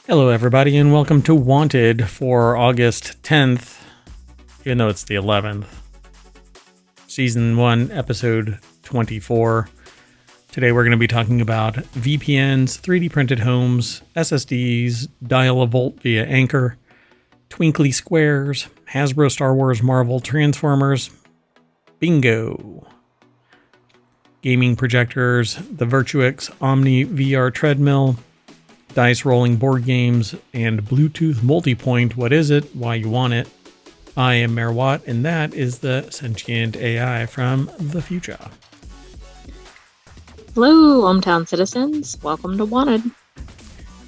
Hello, everybody, and welcome to Wanted for August 10th, even though it's the 11th. Season 1, Episode 24. Today we're going to be talking about VPNs, 3D printed homes, SSDs, dial-a-volt via Anchor, twinkly squares, Hasbro Star Wars Marvel Transformers, bingo, gaming projectors, the Virtuix Omni VR treadmill, dice rolling board games, and Bluetooth multipoint. What is it? Why you want it? I am Mayor Watt, and that is the Sentient AI from the future. Hello, ohmTown citizens. Welcome to Wanted.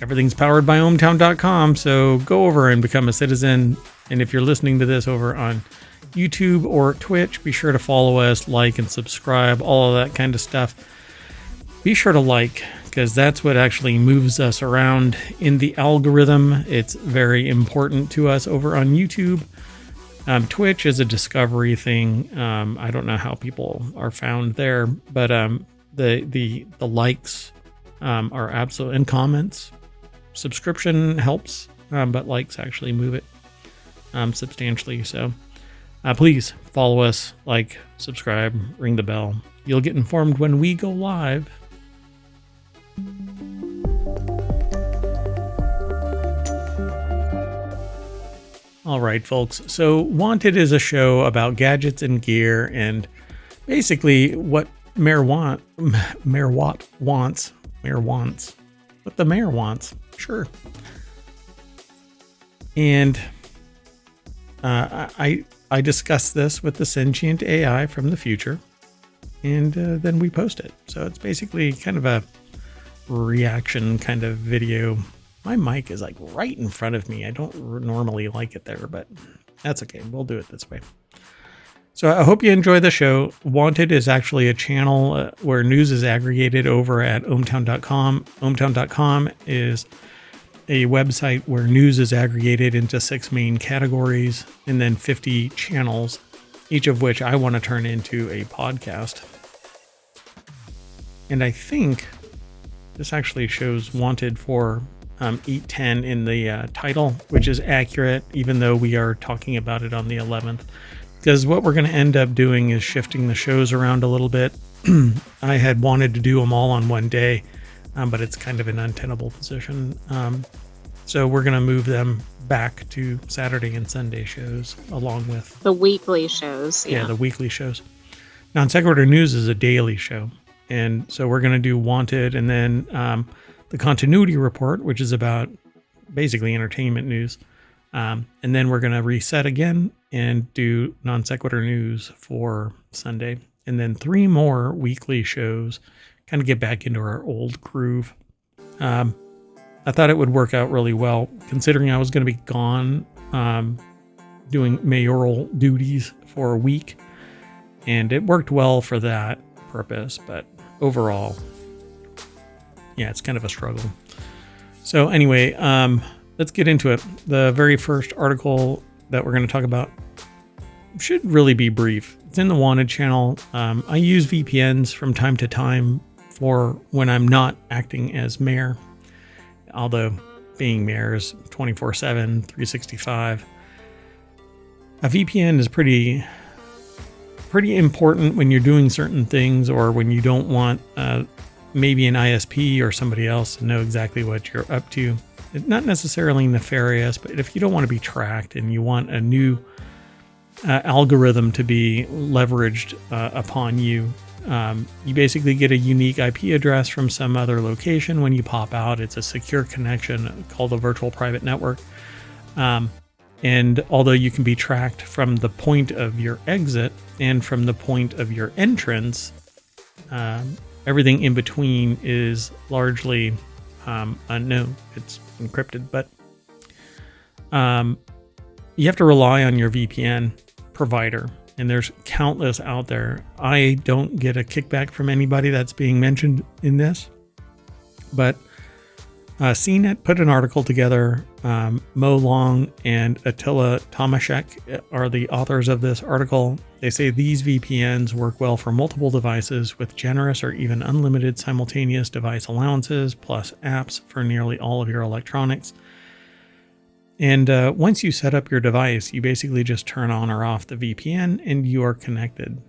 Everything's powered by ohmTown.com, so go over and become a citizen. And if you're listening to this over on YouTube or Twitch, be sure to follow us, like, and subscribe, all of that kind of stuff. Be sure to like, because that's what actually moves us around in the algorithm. It's very important to us over on YouTube. Twitch is a discovery thing. I don't know how people are found there, but the likes are absolute, and comments. Subscription helps, but likes actually move it substantially. So please follow us, like, subscribe, ring the bell. You'll get informed when we go live. All right, folks. So Wanted is a show about gadgets and gear and basically what Mayor Watt wants. What the mayor wants. Sure. And I discuss this with the Sentient AI from the future, and then we post it. So it's basically kind of a reaction kind of video. My mic is like right in front of me. I don't normally like it there, but that's okay. We'll do it this way. So I hope you enjoy the show. Wanted is actually a channel where news is aggregated over at ohmTown.com. ohmTown.com is a website where news is aggregated into 6 main categories and then 50 channels, each of which I want to turn into a podcast. And I think this actually shows Wanted for 8/10 in the title, which is accurate, even though we are talking about it on the 11th. Because what we're going to end up doing is shifting the shows around a little bit. I had wanted to do them all on one day, but it's kind of an untenable position. So we're going to move them back to Saturday and Sunday shows along with the weekly shows. Yeah, the weekly shows. Now, Sequitur News is a daily show. And so we're going to do Wanted and then the Continuity Report, which is about basically entertainment news. And then we're going to reset again and do Non Sequitur News for Sunday. And then 3 more weekly shows, kind of get back into our old groove. I thought it would work out really well, considering I was going to be gone doing mayoral duties for a week. And it worked well for that purpose, but overall, yeah, it's kind of a struggle. So anyway, let's get into it. The very first article that we're going to talk about should really be brief. It's in the Wanted channel. I use VPNs from time to time for when I'm not acting as mayor, although being mayor is 24/7, 365. A VPN is pretty important when you're doing certain things, or when you don't want maybe an ISP or somebody else to know exactly what you're up to. It's not necessarily nefarious, but if you don't want to be tracked and you want a new algorithm to be leveraged upon you, you basically get a unique IP address from some other location. When you pop out, it's a secure connection called a virtual private network. And although you can be tracked from the point of your exit and from the point of your entrance, everything in between is largely unknown. It's encrypted, but you have to rely on your VPN provider, and there's countless out there. I don't get a kickback from anybody that's being mentioned in this, but CNET put an article together. Mo Long and Attila Tomaszek are the authors of this article. They say these VPNs work well for multiple devices with generous or even unlimited simultaneous device allowances, plus apps for nearly all of your electronics. And once you set up your device, you basically just turn on or off the VPN and you are connected.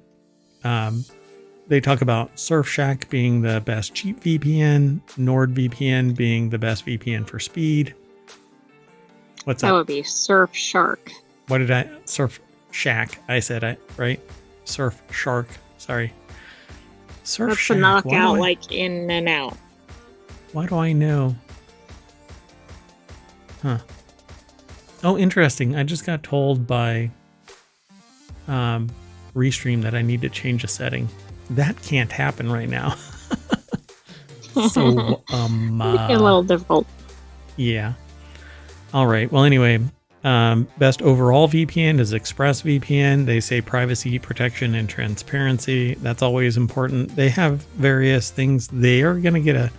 They talk about Surfshack being the best cheap VPN, NordVPN being the best VPN for speed. What's That would be Surfshark. What did I? Surfshack. I said it, right? Surfshark. Sorry. Surfshack. That's the knockout, like in and out. Why do I know? Huh. Oh, interesting. I just got told by Restream that I need to change a setting. That can't happen right now. So, a little difficult. Yeah. All right. Well, anyway, best overall VPN is ExpressVPN. They say privacy, protection, and transparency. That's always important. They have various things. They are going to get a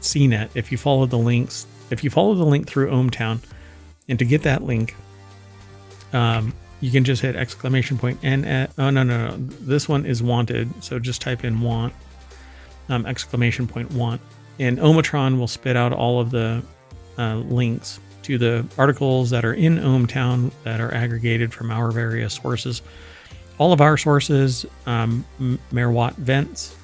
CNET if you follow the links. If you follow the link through ohmTown, and to get that link, you can just hit exclamation point and oh no, this one is wanted, so just type in want, exclamation point want, and ohmTown will spit out all of the links to the articles that are in ohmTown that are aggregated from our various sources. All of our sources, Merwatt vets,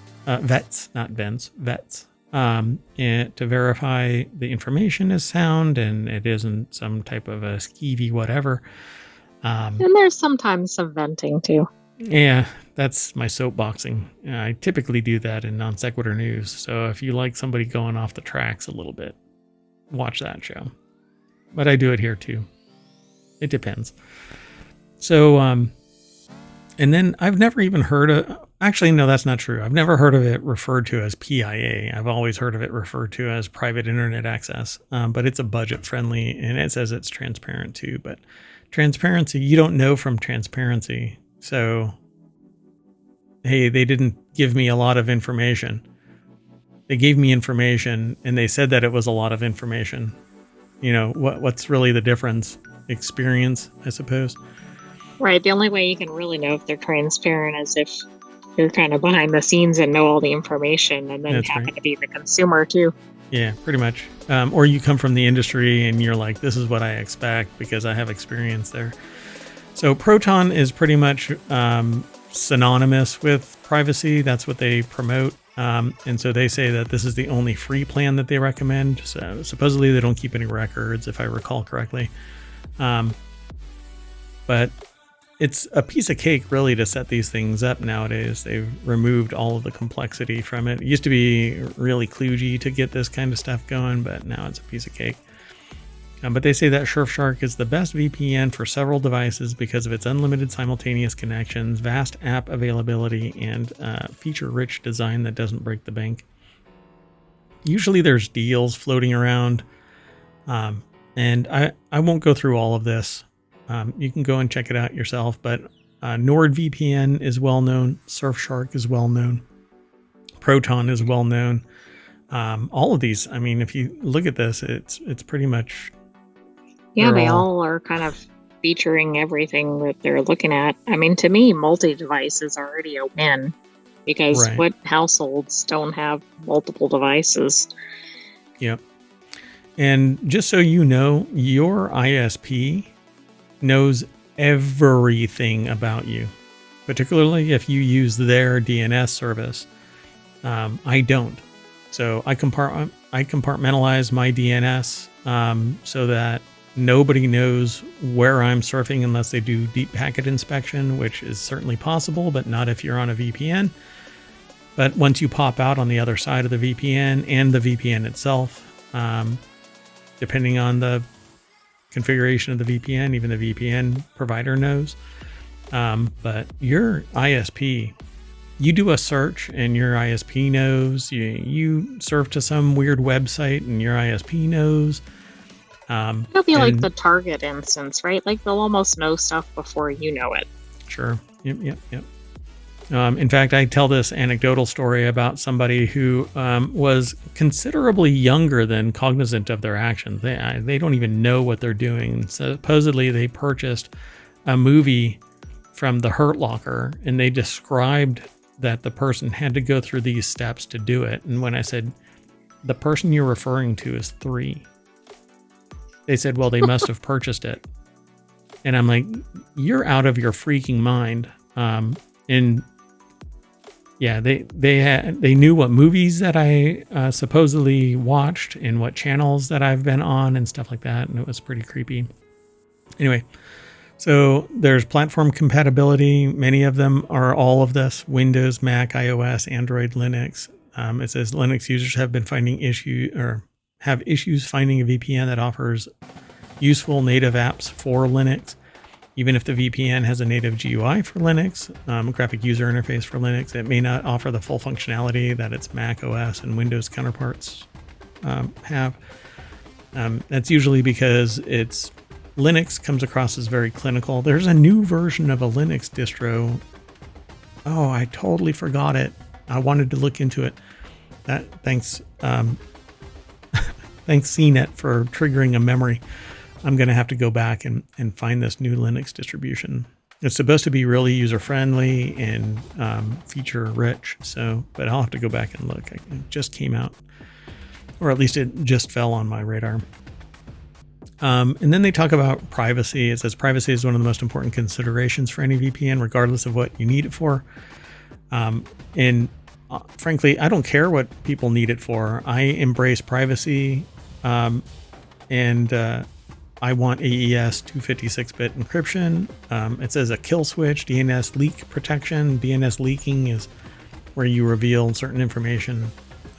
and to verify the information is sound and it isn't some type of a skeevy whatever. And there's sometimes some venting too. Yeah, that's my soapboxing. I typically do that in Non Sequitur News. So if you like somebody going off the tracks a little bit, watch that show. But I do it here too. It depends. So, and then I've never even heard of, actually, no, that's not true. I've never heard of it referred to as PIA. I've always heard of it referred to as private internet access, but it's a budget friendly and it says it's transparent too. But transparency, you don't know from transparency. So, hey, they didn't give me a lot of information. They gave me information and they said that it was a lot of information. You know, what's really the difference? Experience, I suppose. Right. The only way you can really know if they're transparent is if you're kind of behind the scenes and know all the information and then That's happen right. to be the consumer too. Yeah, pretty much. Or you come from the industry and you're like, this is what I expect because I have experience there. So Proton is pretty much synonymous with privacy. That's what they promote. And so they say that this is the only free plan that they recommend. So supposedly they don't keep any records, if I recall correctly. But it's a piece of cake, really, to set these things up nowadays. They've removed all of the complexity from it. It used to be really kludgy to get this kind of stuff going, but now it's a piece of cake. But they say that Surfshark is the best VPN for several devices because of its unlimited simultaneous connections, vast app availability, and feature-rich design that doesn't break the bank. Usually there's deals floating around, and I won't go through all of this. You can go and check it out yourself, but NordVPN is well known. Surfshark is well known. Proton is well known. All of these, I mean, if you look at this, it's pretty much... Yeah, they all are kind of featuring everything that they're looking at. I mean, to me, multi-device is already a win because Right. what households don't have multiple devices? Yep. And just so you know, your ISP knows everything about you, particularly if you use their DNS service. I don't. So I compartmentalize my DNS so that nobody knows where I'm surfing unless they do deep packet inspection, which is certainly possible, but not if you're on a VPN. But once you pop out on the other side of the VPN and the VPN itself, depending on the configuration of the VPN, even the VPN provider knows. But your ISP, you do a search and your ISP knows. You surf to some weird website and your ISP knows. It'll be like the Target instance, right? Like they'll almost know stuff before you know it. Sure. Yep. In fact, I tell this anecdotal story about somebody who was considerably younger than cognizant of their actions. They don't even know what they're doing. Supposedly, they purchased a movie from the Hurt Locker, and they described that the person had to go through these steps to do it. And when I said, the person you're referring to is 3, they said, well, they must have purchased it. And I'm like, you're out of your freaking mind. And yeah, they knew what movies that I supposedly watched and what channels that I've been on and stuff like that. And it was pretty creepy. Anyway, so there's platform compatibility. Many of them are all of this: Windows, Mac, iOS, Android, Linux. It says Linux users have been finding have issues finding a VPN that offers useful native apps for Linux. Even if the VPN has a native GUI for Linux, graphic user interface for Linux, it may not offer the full functionality that its Mac OS and Windows counterparts have. That's usually because Linux comes across as very clinical. There's a new version of a Linux distro. Oh, I totally forgot it. I wanted to look into it. Thanks, thanks CNET for triggering a memory. I'm going to have to go back and find this new Linux distribution. It's supposed to be really user-friendly and feature-rich. But I'll have to go back and look. It just came out, or at least it just fell on my radar. And then they talk about privacy. It says privacy is one of the most important considerations for any VPN, regardless of what you need it for. Frankly, I don't care what people need it for. I embrace privacy, and I want AES 256-bit encryption. It says a kill switch, DNS leak protection. DNS leaking is where you reveal certain information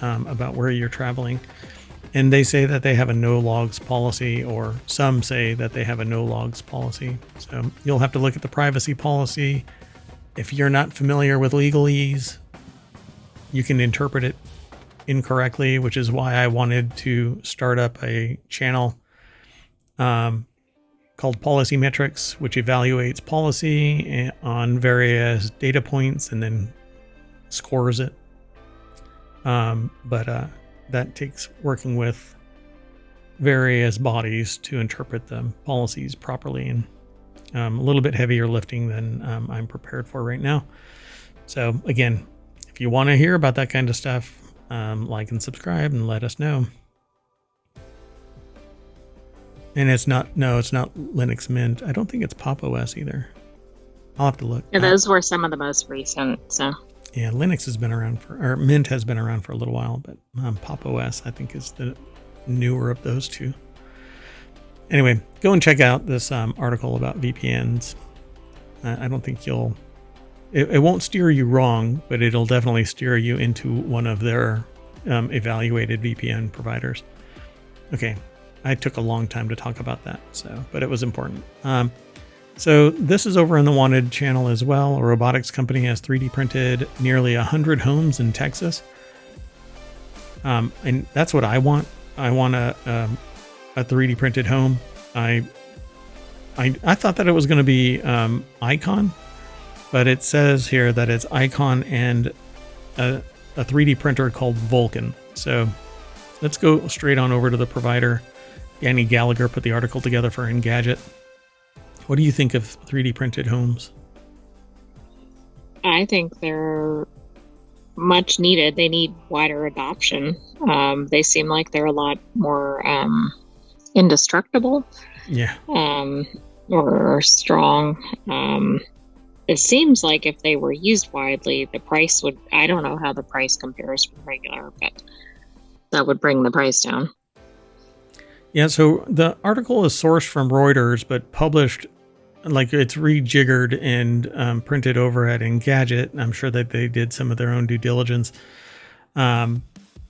about where you're traveling. And they say that they have a no logs policy, or some say that they have a no logs policy. So you'll have to look at the privacy policy. If you're not familiar with legalese, you can interpret it incorrectly, which is why I wanted to start up a channel called Policy Metrics, which evaluates policy on various data points and then scores it. But that takes working with various bodies to interpret the policies properly, and a little bit heavier lifting than I'm prepared for right now. So again, if you want to hear about that kind of stuff, like and subscribe and let us know. And it's not Linux Mint. I don't think it's Pop OS either. I'll have to look. Yeah, those were some of the most recent. So yeah, Linux has been around or Mint has been around for a little while, but Pop OS I think is the newer of those two. Anyway, go and check out this article about VPNs. I don't think it won't steer you wrong, but it'll definitely steer you into one of their evaluated VPN providers. Okay. I took a long time to talk about that, but it was important. So this is over on the Wanted channel as well. A robotics company has 3D printed nearly 100 homes in Texas. And that's what I want. I want a 3D printed home. I thought that it was going to be Icon, but it says here that it's Icon and a 3D printer called Vulcan. So let's go straight on over to the provider. Danny Gallagher put the article together for Engadget. What do you think of 3D printed homes? I think they're much needed. They need wider adoption. They seem like they're a lot more indestructible. Yeah. Or strong. It seems like if they were used widely, the price would, I don't know how the price compares with regular, but that would bring the price down. Yeah, so the article is sourced from Reuters, but published, like it's rejiggered and printed over at Engadget. I'm sure that they did some of their own due diligence. And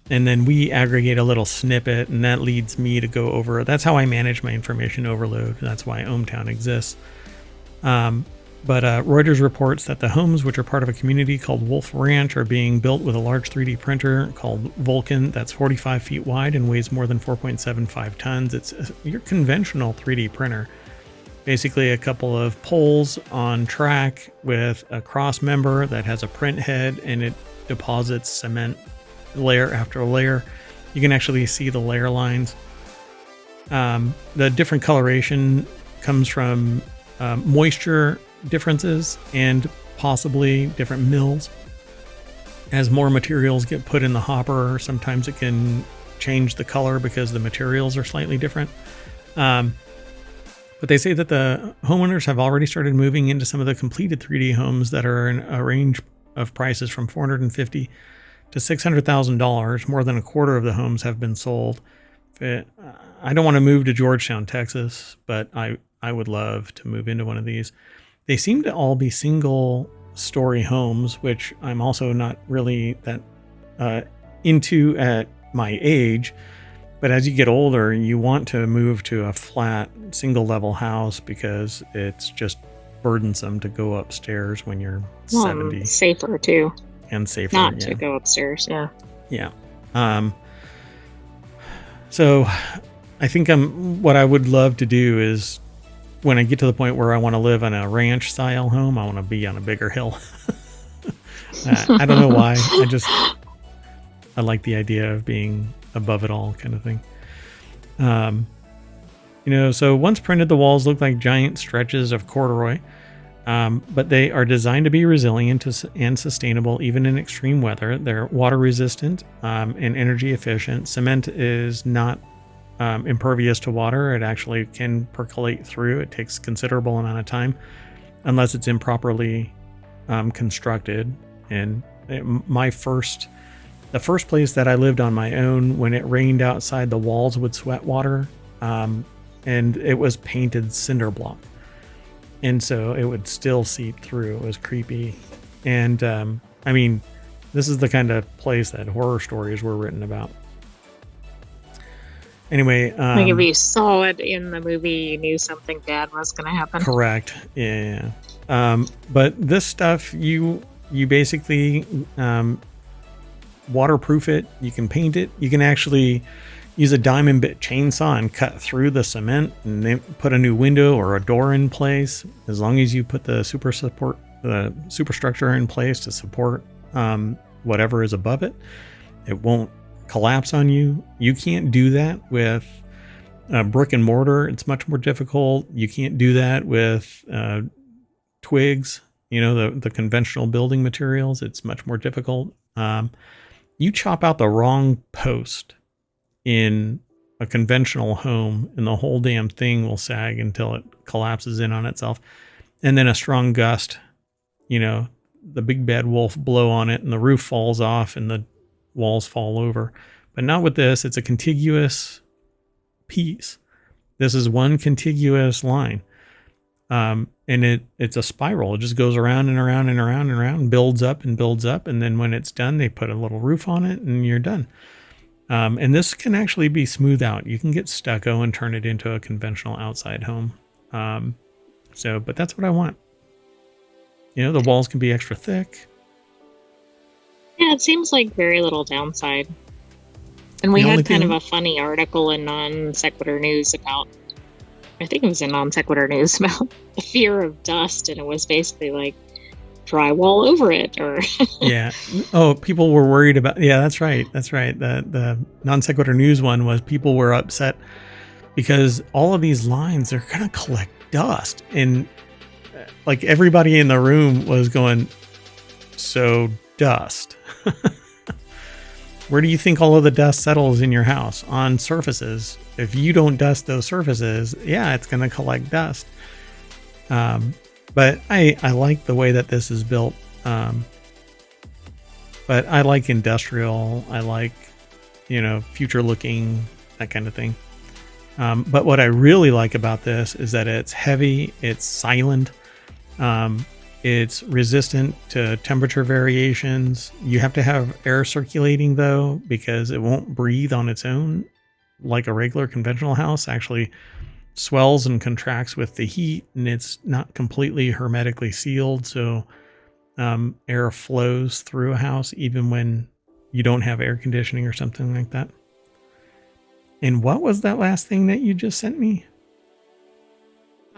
then we aggregate a little snippet, and that leads me to go over. That's how I manage my information overload. That's why ohmTown exists. But Reuters reports that the homes, which are part of a community called Wolf Ranch, are being built with a large 3D printer called Vulcan that's 45 feet wide and weighs more than 4.75 tons. It's your conventional 3D printer. basically a couple of poles on track with a cross member that has a print head, and it deposits cement layer after layer. You can actually see the layer lines. The different coloration comes from moisture differences and possibly different mills. As more materials get put in the hopper, sometimes it can change the color because the materials are slightly different. But they say that the homeowners have already started moving into some of the completed 3D homes that are in a range of prices from $450,000 to $600,000. More than a quarter of the homes have been sold. I don't want to move to Georgetown, Texas, but I would love to move into one of these. They seem to all be single-story homes, which I'm also not really that into at my age. But as you get older, you want to move to a flat, single-level house because it's just burdensome to go upstairs when you're 70. Safer, too. And safer, Not to go upstairs, yeah. Yeah. So I think what I would love to do is when I get to the point where I want to live in a ranch-style home, I want to be on a bigger hill. I don't know why. I like the idea of being above it all kind of thing. So once printed, the walls look like giant stretches of corduroy, but they are designed to be resilient and sustainable even in extreme weather. They're water resistant and energy efficient. Cement is not impervious to water. It actually can percolate through. It takes considerable amount of time unless it's improperly constructed. And the first place that I lived on my own, when it rained outside, the walls would sweat water, and it was painted cinder block. And so it would still seep through. It was creepy. And this is the kind of place that horror stories were written about. Anyway. Like if you saw it in the movie, you knew something bad was going to happen. Correct. Yeah. But this stuff, you basically waterproof it. You can paint it. You can actually use a diamond bit chainsaw and cut through the cement and then put a new window or a door in place. As long as you put the superstructure in place to support whatever is above it, it won't collapse on you. You can't do that with brick and mortar. It's much more difficult. You can't do that with twigs, the conventional building materials. It's much more difficult. You chop out the wrong post in a conventional home and the whole damn thing will sag until it collapses in on itself. And then a strong gust, the big bad wolf blow on it and the roof falls off and the walls fall over. But not with this. It's a contiguous piece. This is one contiguous line. And it's a spiral. It just goes around and around and around and around, builds up and builds up. And then when it's done, they put a little roof on it and you're done. And this can actually be smoothed out. You can get stucco and turn it into a conventional outside home. But that's what I want. The walls can be extra thick. Yeah, it seems like very little downside. And we had kind of a funny article in Non Sequitur News about, I think it was in Non Sequitur News about the fear of dust, and it was basically like drywall over it, or yeah. Oh, people were worried about. Yeah, that's right. The Non Sequitur News one was people were upset because all of these lines are gonna collect dust, and like everybody in the room was going, so dust. Where do you think all of the dust settles in your house? On surfaces. If you don't dust those surfaces, yeah, it's going to collect dust. But I like the way that this is built. But I like industrial. I like, future looking, that kind of thing. But what I really like about this is that it's heavy, it's silent. It's resistant to temperature variations. You have to have air circulating though, because it won't breathe on its own like a regular conventional house. Actually swells and contracts with the heat, and it's not completely hermetically sealed. So air flows through a house even when you don't have air conditioning or something like that. And what was that last thing that you just sent me?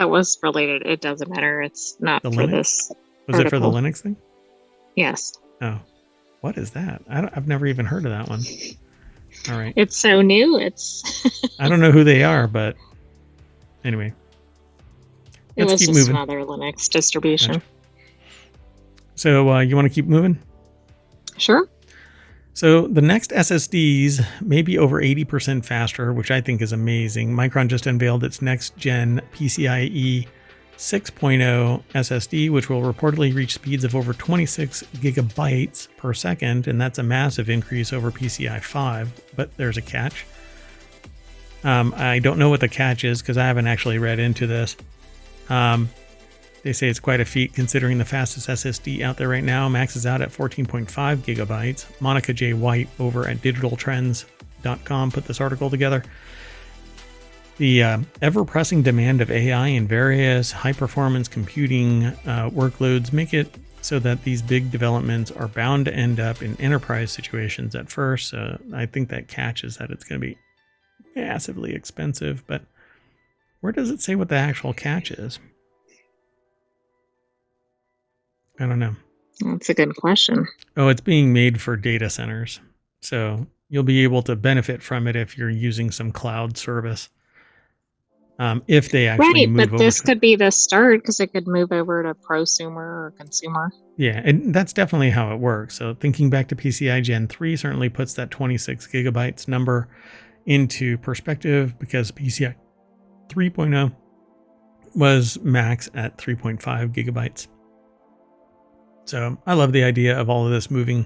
that was related. It doesn't matter. It's not The for Linux? this Was it for the article. Linux thing? Yes. Oh, what is that? I've never even heard of that one. All right. It's so new. It's I don't know who they are, but anyway. it Let's was keep just moving. another Linux distribution. Gotcha. So you want to keep moving? Sure. So the next SSDs may be over 80% faster, which I think is amazing. Micron just unveiled its next gen PCIe 6.0 SSD, which will reportedly reach speeds of over 26 gigabytes per second, and that's a massive increase over PCI 5, but there's a catch. I don't know what the catch is because I haven't actually read into this. They say it's quite a feat considering the fastest SSD out there right now maxes out at 14.5 gigabytes. Monica J. White over at digitaltrends.com put this article together. The ever-pressing demand of AI and various high-performance computing workloads make it so that these big developments are bound to end up in enterprise situations at first. So I think that catch is that it's going to be massively expensive, but where does it say what the actual catch is? I don't know. That's a good question. Oh, it's being made for data centers. So you'll be able to benefit from it if you're using some cloud service. If they actually move over. But this could be the start because it could move over to prosumer or consumer. Yeah, and that's definitely how it works. So thinking back to PCI Gen 3 certainly puts that 26 gigabytes number into perspective because PCI 3.0 was max at 3.5 gigabytes. So I love the idea of all of this moving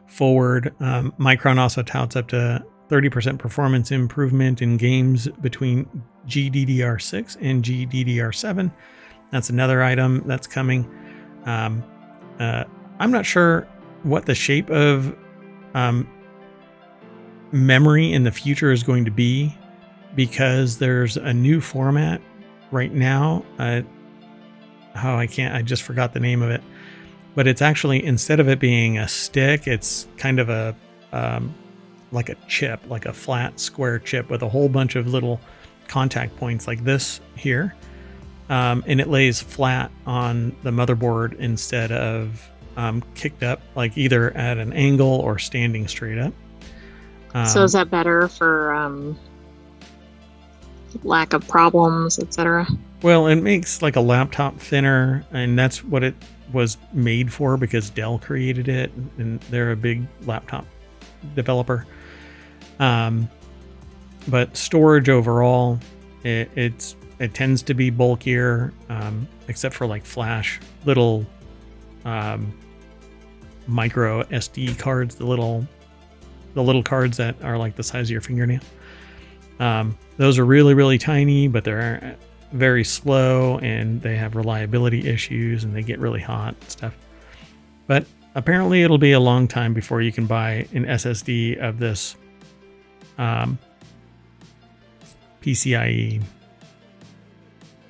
forward. Micron also touts up to 30% performance improvement in games between GDDR6 and GDDR7. That's another item that's coming. I'm not sure what the shape of memory in the future is going to be because there's a new format right now. I just forgot the name of it. But it's actually, instead of it being a stick, it's kind of a like a chip, like a flat square chip with a whole bunch of little contact points like this here. And it lays flat on the motherboard instead of kicked up, like either at an angle or standing straight up. So is that better for lack of problems, etc.? Well, it makes like a laptop thinner, and that's what it was made for because Dell created it and they're a big laptop developer. But storage overall, it tends to be bulkier, except for like flash, little micro SD cards, the little cards that are like the size of your fingernail. Those are really, really tiny, but they're very slow and they have reliability issues and they get really hot and stuff. But apparently it'll be a long time before you can buy an SSD of this PCIe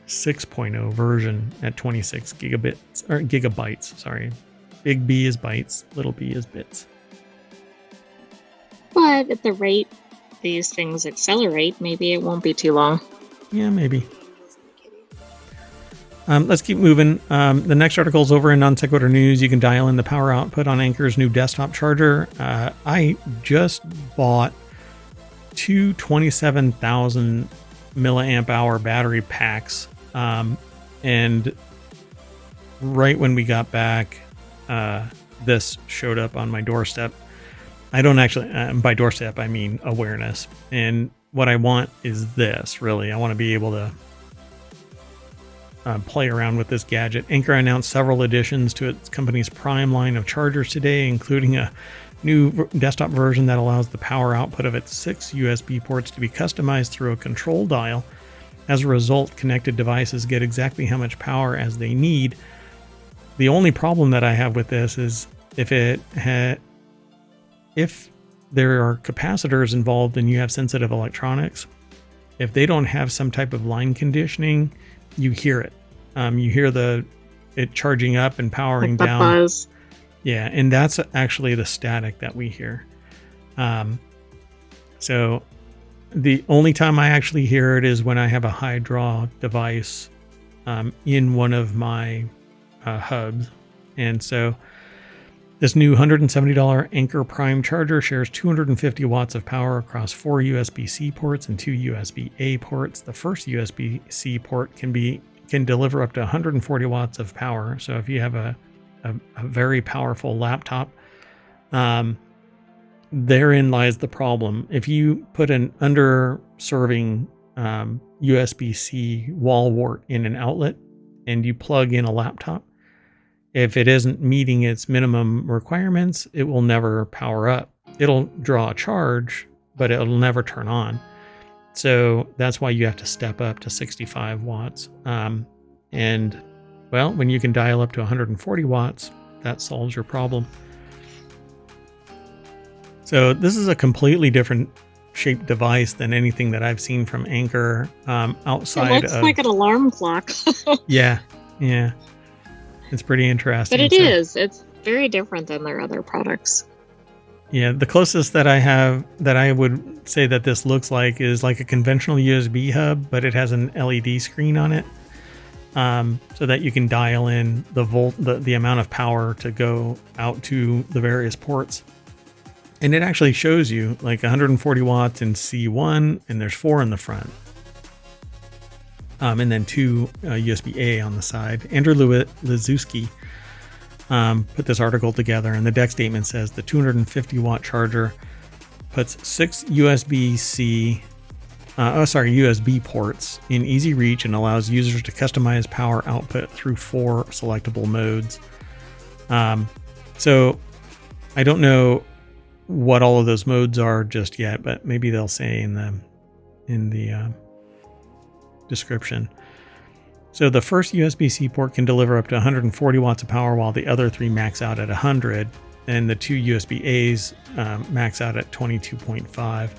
6.0 version at 26 gigabytes. Sorry. Big B is bytes, little b is bits. But at the rate these things accelerate, maybe it won't be too long. Yeah, maybe. Let's keep moving. The next article is over in Non-Sequitur News. You can dial in the power output on Anker's new desktop charger. I just bought two 27,000 milliamp hour battery packs. And right when we got back, this showed up on my doorstep. I don't actually, by doorstep, I mean awareness. And what I want is this, really. I want to be able to play around with this gadget. Anker announced several additions to its company's Prime line of chargers today, including a new desktop version that allows the power output of its 6 USB ports to be customized through a control dial. As a result, connected devices get exactly how much power as they need. The only problem that I have with this is if there are capacitors involved and you have sensitive electronics, if they don't have some type of line conditioning, you hear it. You hear it charging up and powering down. Buzz. Yeah, and that's actually the static that we hear. So the only time I actually hear it is when I have a high draw device in one of my hubs. And so this new $170 Anker Prime charger shares 250 watts of power across 4 USB-C ports and 2 USB-A ports. The first USB-C port can deliver up to 140 watts of power. So if you have a very powerful laptop, therein lies the problem. If you put an underserving USB-C wall wart in an outlet and you plug in a laptop, if it isn't meeting its minimum requirements, it will never power up. It'll draw a charge, but it'll never turn on. So that's why you have to step up to 65 watts. And well, when you can dial up to 140 watts, that solves your problem. So this is a completely different shaped device than anything that I've seen from Anker outside of... It looks like an alarm clock. Yeah. It's pretty interesting. But it's very different than their other products. Yeah, the closest that I have that I would say that this looks like is like a conventional USB hub, but it has an LED screen on it, so that you can dial in the amount of power to go out to the various ports. And it actually shows you like 140 watts in C1, and there's 4 in the front. And then 2 USB-A on the side. Andrew Liszewski put this article together, and the deck statement says the 250 watt charger puts 6 USB ports in easy reach and allows users to customize power output through 4 selectable modes. So I don't know what all of those modes are just yet, but maybe they'll say in the description. So the first USB-C port can deliver up to 140 watts of power, while the other 3 max out at 100, and the 2 USB-As max out at 22.5.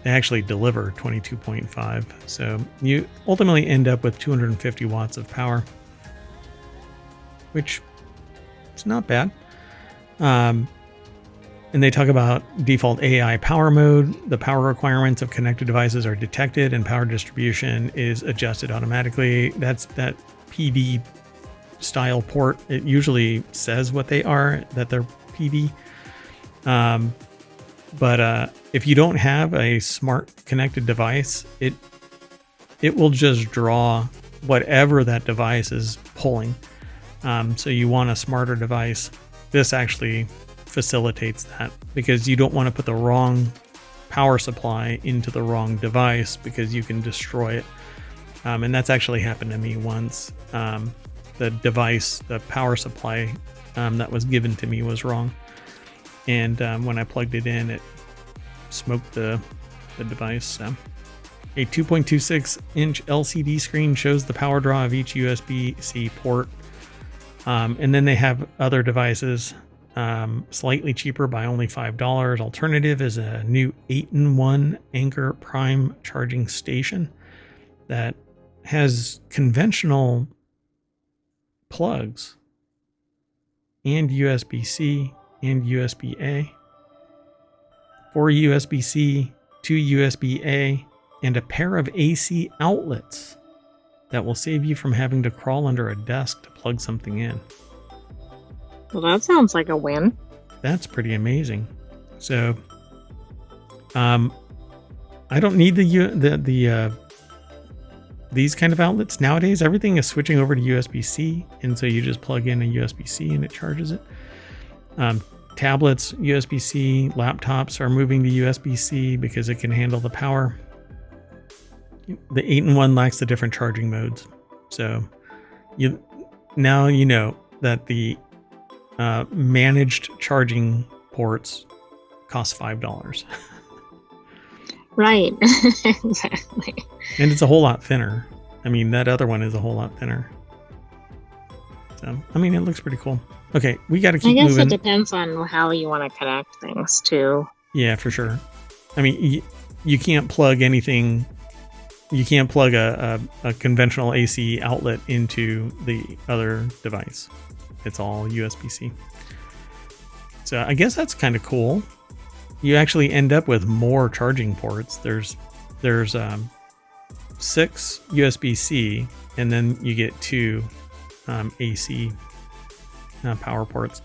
They actually deliver 22.5, so you ultimately end up with 250 watts of power, which is not bad. And they talk about default AI power mode. The power requirements of connected devices are detected and power distribution is adjusted automatically. That's that PD style port. It usually says what they are, that they're PD. But if you don't have a smart connected device, it will just draw whatever that device is pulling. So you want a smarter device. This actually facilitates that, because you don't want to put the wrong power supply into the wrong device, because you can destroy it. And that's actually happened to me once. The power supply that was given to me was wrong. And when I plugged it in, it smoked the device. So. A 2.26 inch LCD screen shows the power draw of each USB-C port. And then they have other devices, slightly cheaper by only $5. Alternative is a new 8-in-1 Anker Prime charging station that has conventional plugs and USB-C and USB-A, 4 USB-C, 2 USB-A, and a pair of AC outlets that will save you from having to crawl under a desk to plug something in. Well, that sounds like a win. That's pretty amazing. So, I don't need these kind of outlets nowadays. Everything is switching over to USB-C, and so you just plug in a USB-C and it charges it. Tablets, USB-C. Laptops are moving to USB-C because it can handle the power. The 8-in-1 lacks the different charging modes. So now you know that the managed charging ports cost $5. Right. Exactly. And it's a whole lot thinner. I mean, that other one is a whole lot thinner. So, I mean, it looks pretty cool. Okay, we got to keep moving. I guess it depends on how you want to connect things, too. Yeah, for sure. I mean, you can't plug anything. You can't plug a conventional AC outlet into the other device. It's all USB-C. So I guess that's kind of cool. You actually end up with more charging ports. There's 6 USB-C, and then you get 2 AC power ports.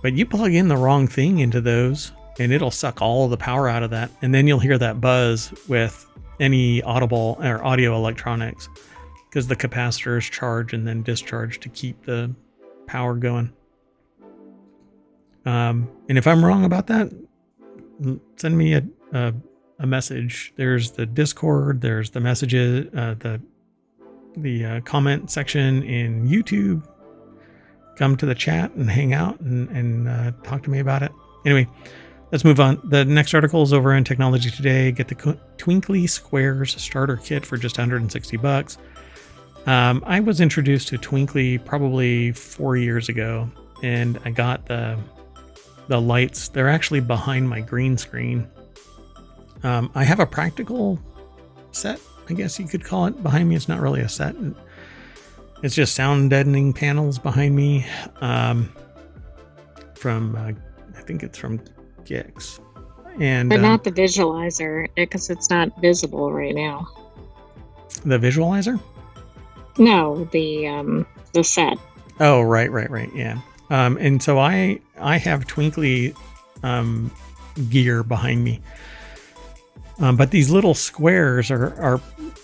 But you plug in the wrong thing into those, and it'll suck all of the power out of that. And then you'll hear that buzz with any audible or audio electronics, because the capacitors charge and then discharge to keep the power going. And if I'm wrong about that, send me a message. There's the Discord, there's the messages, the comment section in YouTube. Come to the chat and hang out and talk to me about it. Anyway, let's move on. The next article is over in Technology Today. Get the Twinkly Squares starter kit for just $160. I was introduced to Twinkly probably 4 years ago, and I got the lights. They're actually behind my green screen. I have a practical set, I guess you could call it, behind me. It's not really a set. It's just sound deadening panels behind me from, I think it's from Gix. But not the visualizer, because it's not visible right now. The visualizer? No, the set. Oh, right, yeah. And so I have Twinkly gear behind me. But these little squares are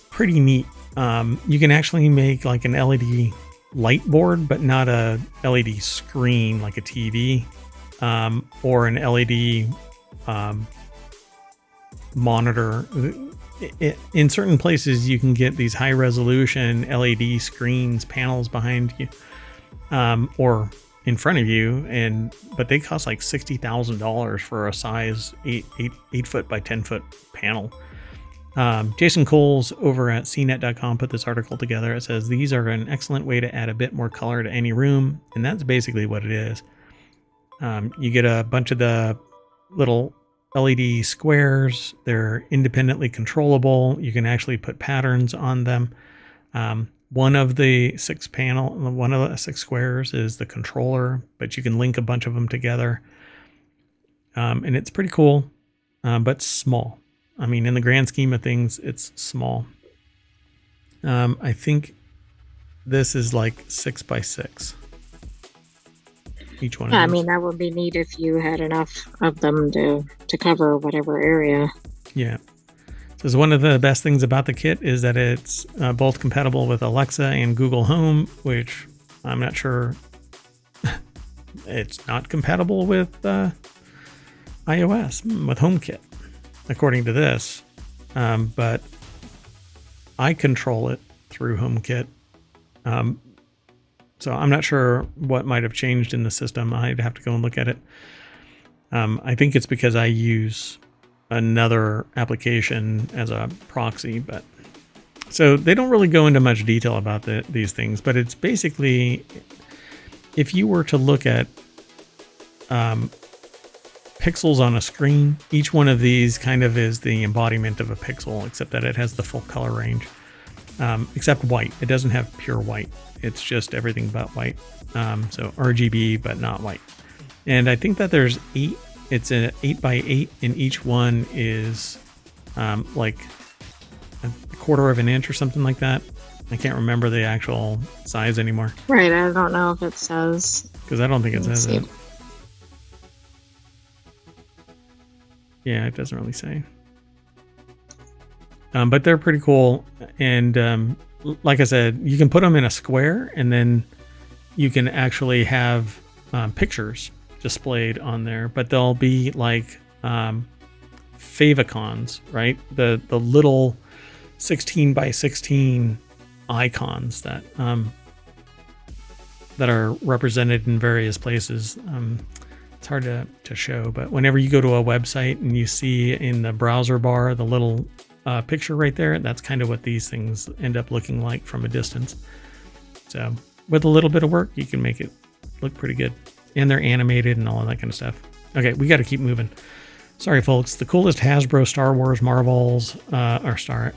pretty neat. You can actually make like an LED light board, but not a LED screen like a TV, or an LED monitor. In certain places, you can get these high resolution LED screens, panels behind you, or in front of you, but they cost like $60,000 for a size 8 foot by 10 foot panel. Jason Coles over at cnet.com put this article together. It says these are an excellent way to add a bit more color to any room, and that's basically what it is. You get a bunch of the little LED squares. They're independently controllable. You can actually put patterns on them. One of the 6 squares is the controller, but you can link a bunch of them together. And it's pretty cool, but small. I mean, in the grand scheme of things, it's small. I think this is like 6 by 6. Each one. I mean, that would be neat if you had enough of them to cover whatever area. Yeah. So one of the best things about the kit is that it's both compatible with Alexa and Google Home, which I'm not sure. It's not compatible with iOS, with HomeKit, according to this. But I control it through HomeKit. So I'm not sure what might have changed in the system. I'd have to go and look at it. I think it's because I use another application as a proxy, but so they don't really go into much detail about these things, but it's basically, if you were to look at pixels on a screen, each one of these kind of is the embodiment of a pixel, except that it has the full color range, except white. It doesn't have pure white. It's just everything but white. So RGB, but not white. And I think that there's 8. It's an 8 by 8, and each one is like a quarter of an inch or something like that. I can't remember the actual size anymore. Right, I don't know if it says. Because I don't think it says it. Yeah, it doesn't really say. But they're pretty cool. And like I said, you can put them in a square, and then you can actually have pictures displayed on there, but they'll be like favicons, right? The little 16 by 16 icons that are represented in various places. It's hard to show, but whenever you go to a website and you see in the browser bar the little picture right there, that's kind of what these things end up looking like from a distance. So with a little bit of work, you can make it look pretty good. And they're animated and all of that kind of stuff. Okay, we got to keep moving. Sorry, folks. The coolest Hasbro Star Wars Marvels, sorry,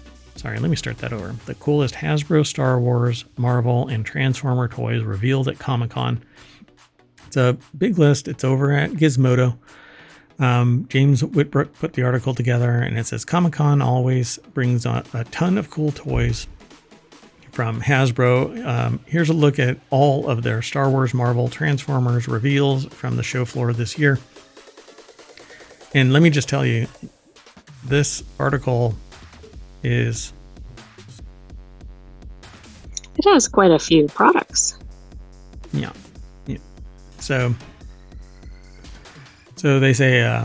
let me start that over. The coolest Hasbro Star Wars, Marvel, and Transformer toys revealed at Comic-Con. It's a big list. It's over at Gizmodo. James Whitbrook put the article together, and it says Comic-Con always brings on a ton of cool toys from Hasbro. Here's a look at all of their Star Wars, Marvel, Transformers reveals from the show floor this year. And let me just tell you, this article is... It has quite a few products. Yeah. So they say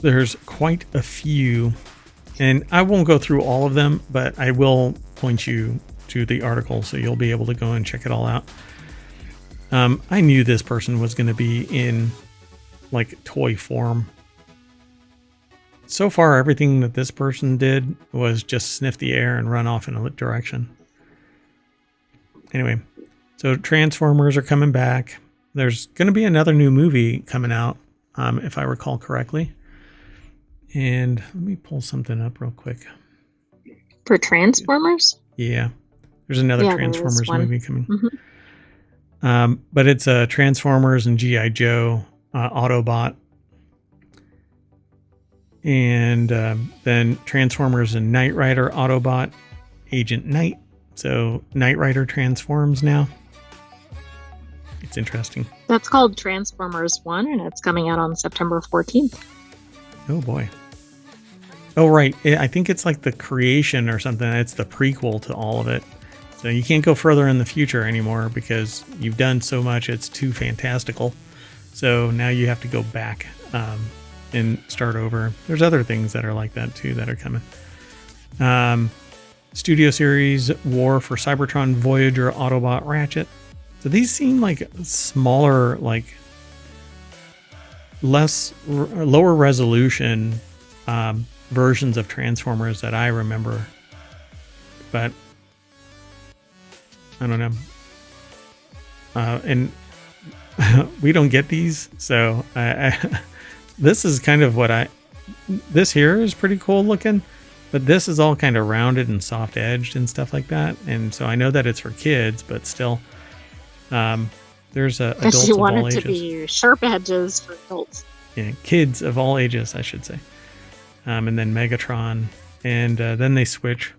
there's quite a few, and I won't go through all of them, but I will point you to the article so you'll be able to go and check it all out. I knew this person was going to be in like toy form. So far, everything that this person did was just sniff the air and run off in a direction. Anyway, so Transformers are coming back. There's going to be another new movie coming out, if I recall correctly. And let me pull something up real quick. For Transformers? Yeah. There's another Transformers movie coming. Mm-hmm. But it's Transformers and G.I. Joe, Autobot. And then Transformers and Knight Rider, Autobot, Agent Knight. So Knight Rider transforms now. It's interesting. That's called Transformers 1, and it's coming out on September 14th. Oh, boy. Oh, right. I think it's like the creation or something. It's the prequel to all of it. So you can't go further in the future anymore because you've done so much. It's too fantastical. So now you have to go back and start over. There's other things that are like that, too, that are coming. Studio Series War for Cybertron, Voyager, Autobot, Ratchet. So these seem like smaller, like lower resolution versions of Transformers that I remember. But I don't know. And we don't get these. So this is kind of what this here is pretty cool looking. But this is all kind of rounded and soft edged and stuff like that. And so I know that it's for kids, but still. There's adults you of all ages. Want it to be sharp edges for adults. Yeah, kids of all ages, I should say. And then Megatron, and then they switch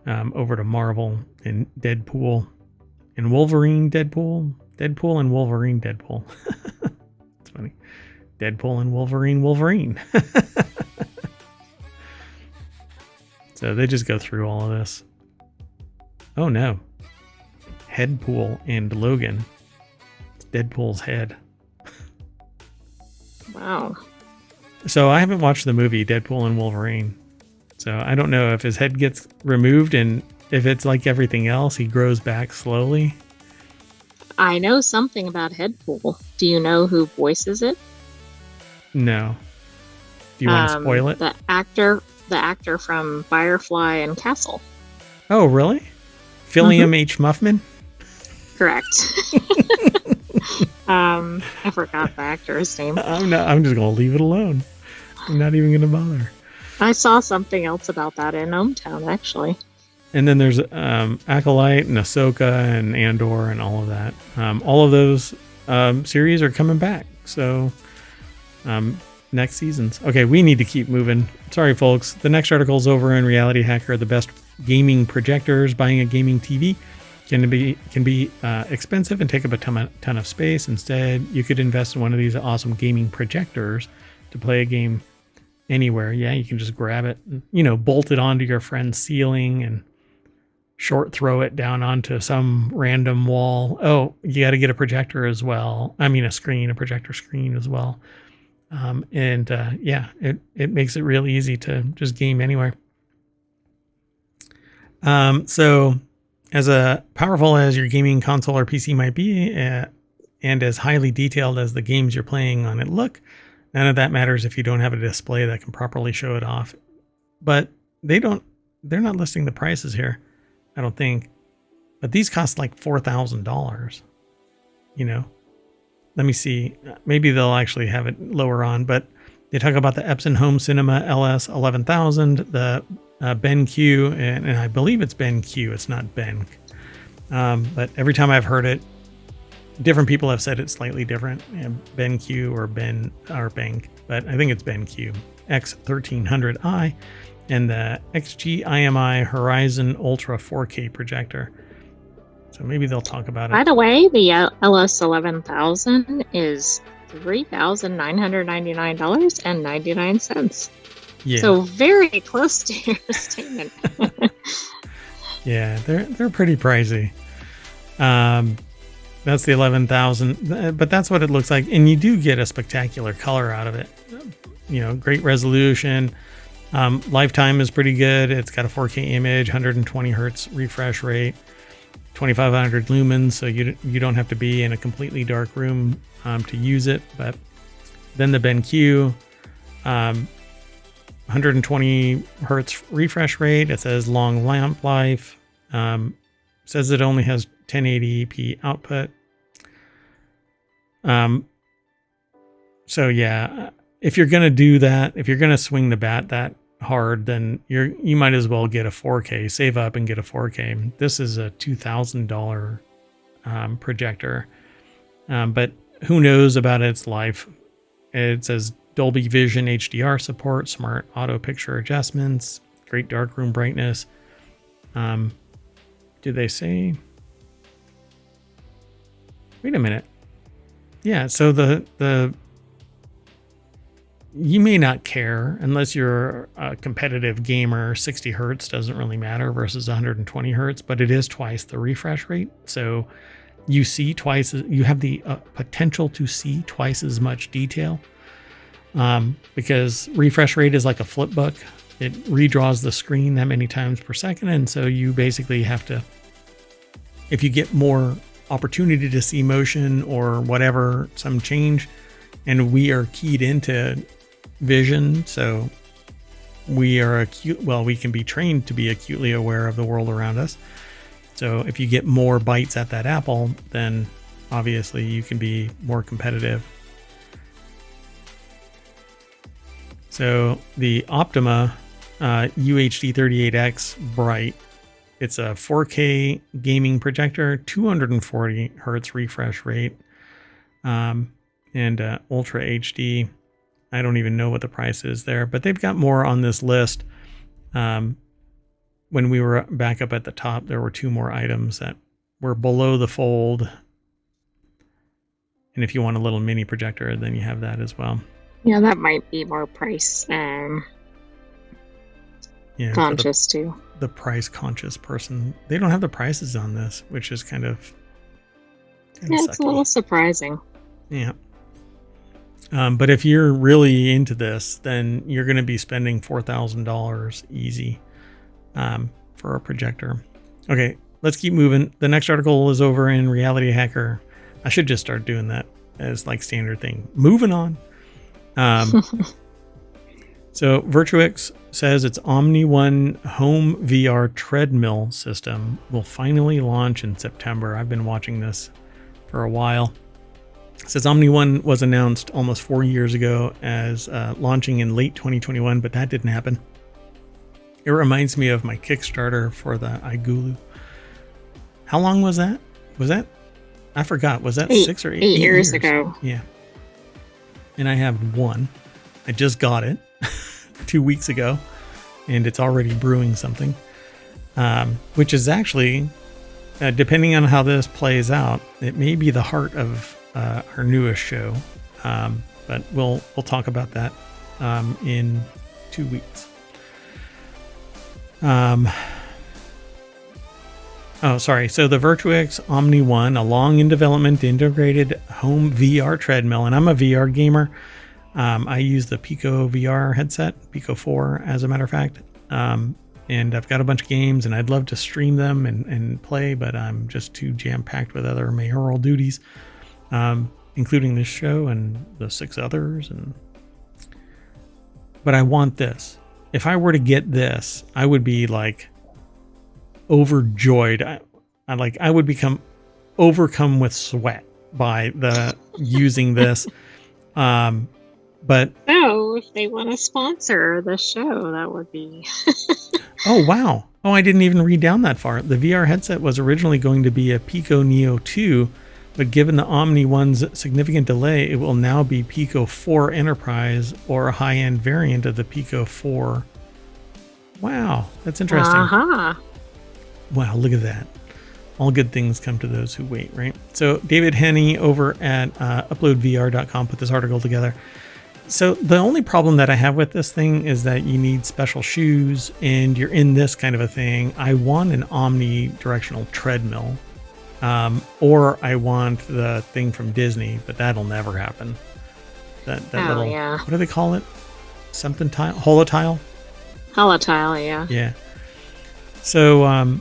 over to Marvel and Deadpool and Wolverine. Deadpool and Wolverine. Deadpool. It's funny. Deadpool and Wolverine. So they just go through all of this. Oh no. Headpool and Logan. It's Deadpool's head. Wow. So I haven't watched the movie Deadpool and Wolverine. So I don't know if his head gets removed and if it's like everything else, he grows back slowly. I know something about Headpool. Do you know who voices it? No. Do you want to spoil it? The actor from Firefly and Castle. Oh, really? Philliam H. Muffman? Correct. I forgot the actor's name. I'm just going to leave it alone. I'm not even going to bother. I saw something else about that in ohmTown, actually. And then there's Acolyte and Ahsoka and Andor and all of that. All of those series are coming back. So next seasons. Okay, we need to keep moving. Sorry, folks. The next article is over in Reality Hacker. The best gaming projectors. Buying a gaming TV can be expensive and take up a ton of space. Instead, you could invest in one of these awesome gaming projectors to play a game anywhere. Yeah, you can just grab it, bolt it onto your friend's ceiling and short throw it down onto some random wall. Oh, you got to get a projector as well. I mean, a projector screen as well. It makes it real easy to just game anywhere. So as powerful as your gaming console or PC might be, and as highly detailed as the games you're playing on it look, none of that matters if you don't have a display that can properly show it off. But they're not listing the prices here, I don't think. But these cost like $4,000. Let me see. Maybe they'll actually have it lower on, but they talk about the Epson Home Cinema LS 11,000, the BenQ, and I believe it's BenQ. It's not Ben. But every time I've heard it, Different people have said it's slightly different. BenQ or Bang, but I think it's BenQ X1300i and the XGIMI Horizon Ultra 4K projector. So maybe they'll talk about it. By the way, the LS11000 is $3,999.99. Yeah. So very close to your statement. Yeah, they're pretty pricey. That's the 11,000, but that's what it looks like, and you do get a spectacular color out of it. You know, great resolution. Lifetime is pretty good. It's got a 4K image, 120 hertz refresh rate, 2,500 lumens, so you don't have to be in a completely dark room to use it. But then the BenQ, 120 hertz refresh rate. It says long lamp life. Says it only has 1080p output. So yeah, if you're gonna do that, if you're gonna swing the bat that hard, then you might as well get a 4K. Save up and get a 4K. This is a $2,000 projector, but who knows about its life? It says Dolby Vision HDR support, smart auto picture adjustments, great darkroom brightness. Do they say? Wait a minute. Yeah, so the you may not care unless you're a competitive gamer. 60 hertz doesn't really matter versus 120 hertz, but it is twice the refresh rate. So you see twice. You have the potential to see twice as much detail because refresh rate is like a flip book. It redraws the screen that many times per second, and so you basically have to, if you get more opportunity to see motion or whatever, some change, and we are keyed into vision, so we are we can be trained to be acutely aware of the world around us. So if you get more bites at that apple, then obviously you can be more competitive. So the Optima UHD38X Bright, it's a 4K gaming projector, 240 hertz refresh rate, and Ultra HD. I don't even know what the price is there, but they've got more on this list. When we were back up at the top, there were two more items that were below the fold. And if you want a little mini projector, then you have that as well. Yeah, that might be more price conscious too. The price conscious person. They don't have the prices on this, which is kind of it's a little surprising. Yeah. But if you're really into this, then you're going to be spending $4,000 easy for a projector. Okay, let's keep moving. The next article is over in Reality Hacker. I should just start doing that as like standard thing. Moving on. So Virtuix says its OmniOne home VR treadmill system will finally launch in September. I've been watching this for a while. It says OmniOne was announced almost 4 years ago as launching in late 2021, but that didn't happen. It reminds me of my Kickstarter for the iGulu. How long was that? I forgot. Was that 6 or 8 years ago? Yeah. And I have one. I just got it 2 weeks ago, and it's already brewing something, which is actually, depending on how this plays out, it may be the heart of our newest show, but we'll talk about that in 2 weeks. So the Virtuix OmniOne, a long in development integrated home VR treadmill, and I'm a VR gamer. I use the Pico VR headset, Pico 4, as a matter of fact. And I've got a bunch of games, and I'd love to stream them and play, but I'm just too jam-packed with other mayoral duties, including this show and the 6 others. But I want this. If I were to get this, I would be like overjoyed. I would become overcome with sweat by using this. But if they want to sponsor the show, that would be. Oh, wow. Oh, I didn't even read down that far. The VR headset was originally going to be a Pico Neo 2 But given the Omni One's significant delay, it will now be Pico 4 Enterprise or a high-end variant of the Pico 4. Wow, that's interesting. Wow, look at that. All good things come to those who wait, right? So David Henney over at uploadvr.com put this article together. So the only problem that I have with this thing is that you need special shoes and you're in this kind of a thing. I want an omnidirectional treadmill. Or I want the thing from Disney, but that'll never happen. That little, what do they call it? Something tile? Holotile? Holotile, yeah. Yeah. So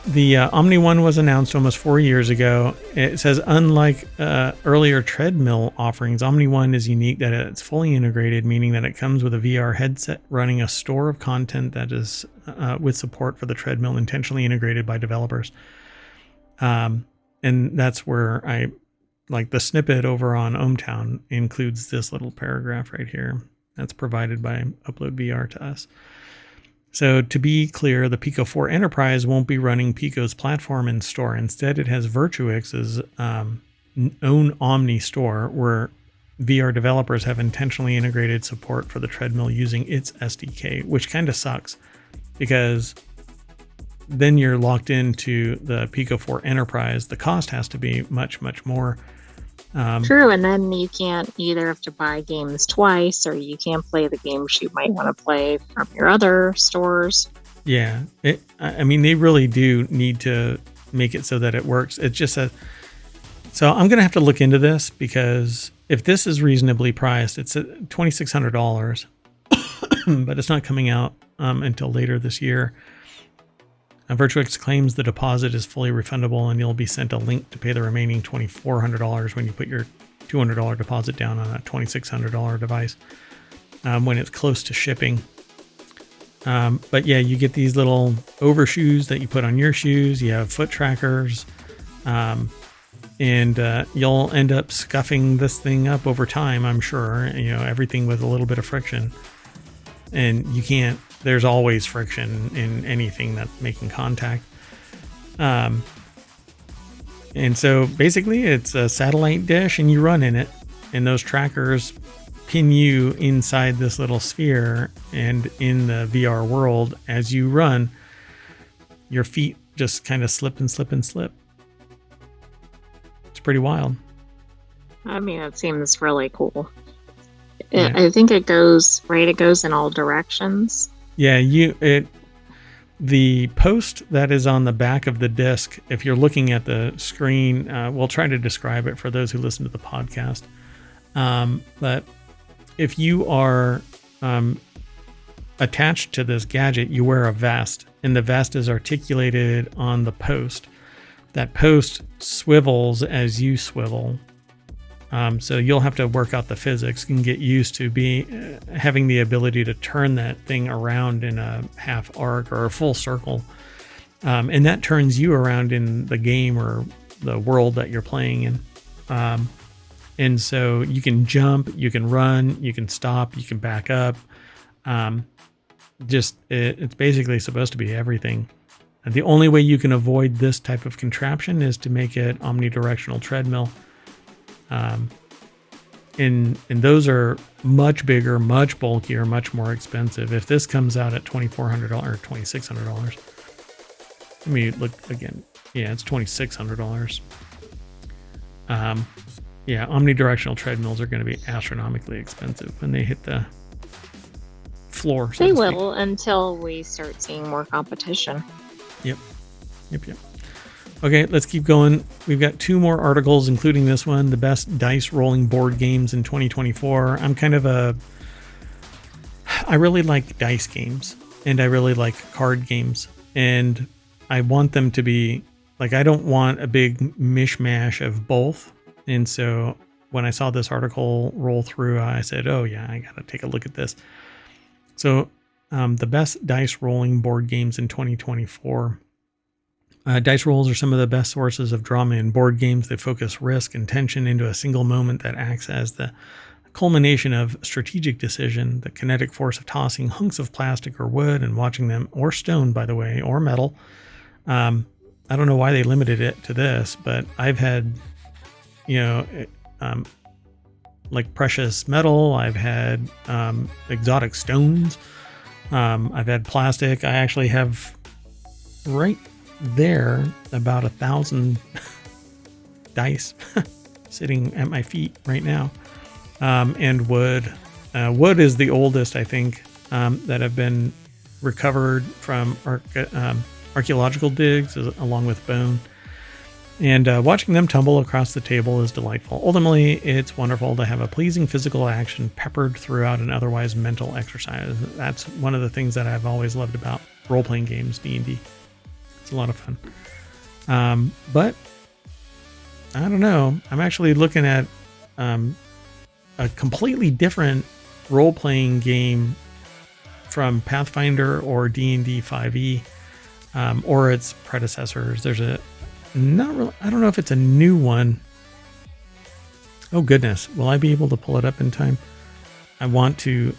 the Omni One was announced almost 4 years ago. It says, unlike earlier treadmill offerings, Omni One is unique that it's fully integrated, meaning that it comes with a VR headset running a store of content that is with support for the treadmill intentionally integrated by developers. And that's where I like the snippet over on ohmTown includes this little paragraph right here that's provided by Upload VR to us. So to be clear, the Pico 4 Enterprise won't be running Pico's platform and store. Instead, it has Virtuix's own Omni store where VR developers have intentionally integrated support for the treadmill using its SDK, which kind of sucks because then you're locked into the Pico 4 Enterprise. The cost has to be much, much more. True, and then you can't either have to buy games twice, or you can't play the games you might want to play from your other stores. Yeah, I mean, they really do need to make it so that it works. It's just so I'm going to have to look into this because if this is reasonably priced, it's at $2,600, but it's not coming out until later this year. Virtuix claims the deposit is fully refundable and you'll be sent a link to pay the remaining $2,400 when you put your $200 deposit down on a $2,600 device when it's close to shipping. But yeah, you get these little overshoes that you put on your shoes. You have foot trackers, and you'll end up scuffing this thing up over time, I'm sure. You know, everything with a little bit of friction. And you can't, there's always friction in anything that's making contact. And so basically it's a satellite dish and you run in it, and those trackers pin you inside this little sphere, and in the VR world, as you run, your feet just kind of slip and slip and slip. It's pretty wild. I mean, it seems really cool. Yeah. I think it goes in all directions. Yeah, the post that is on the back of the disc, if you're looking at the screen, we'll try to describe it for those who listen to the podcast. But if you are attached to this gadget, you wear a vest, and the vest is articulated on the post. That post swivels as you swivel. So you'll have to work out the physics and get used to having the ability to turn that thing around in a half arc or a full circle. And that turns you around in the game or the world that you're playing in. And so you can jump, you can run, you can stop, you can back up. It's basically supposed to be everything. And the only way you can avoid this type of contraption is to make it omnidirectional treadmill. And those are much bigger, much bulkier, much more expensive. If this comes out at $2,400 or $2,600, let me look again. Yeah, it's $2,600. Yeah, omnidirectional treadmills are going to be astronomically expensive when they hit the floor. They will until we start seeing more competition. Yep. Okay, let's keep going. We've got 2 more articles, including this one, the best dice rolling board games in 2024. I really like dice games, and I really like card games, and I want them to be, like, I don't want a big mishmash of both. And so when I saw this article roll through, I said, oh yeah, I got to take a look at this. So the best dice rolling board games in 2024. Dice rolls are some of the best sources of drama in board games. They focus risk and tension into a single moment that acts as the culmination of strategic decision, the kinetic force of tossing hunks of plastic or wood and watching them, or stone, by the way, or metal. I don't know why they limited it to this, but I've had like precious metal. I've had exotic stones. I've had plastic. I actually have right there about 1,000 dice sitting at my feet right now. And wood. Wood is the oldest, I think, that have been recovered from archaeological digs, along with bone. And watching them tumble across the table is delightful. Ultimately, it's wonderful to have a pleasing physical action peppered throughout an otherwise mental exercise. That's one of the things that I've always loved about role-playing games, D&D. It's a lot of fun. But I don't know. I'm actually looking at a completely different role-playing game from Pathfinder or D&D 5e, or its predecessors. There's I don't know if it's a new one. Oh goodness, will I be able to pull it up in time? I want to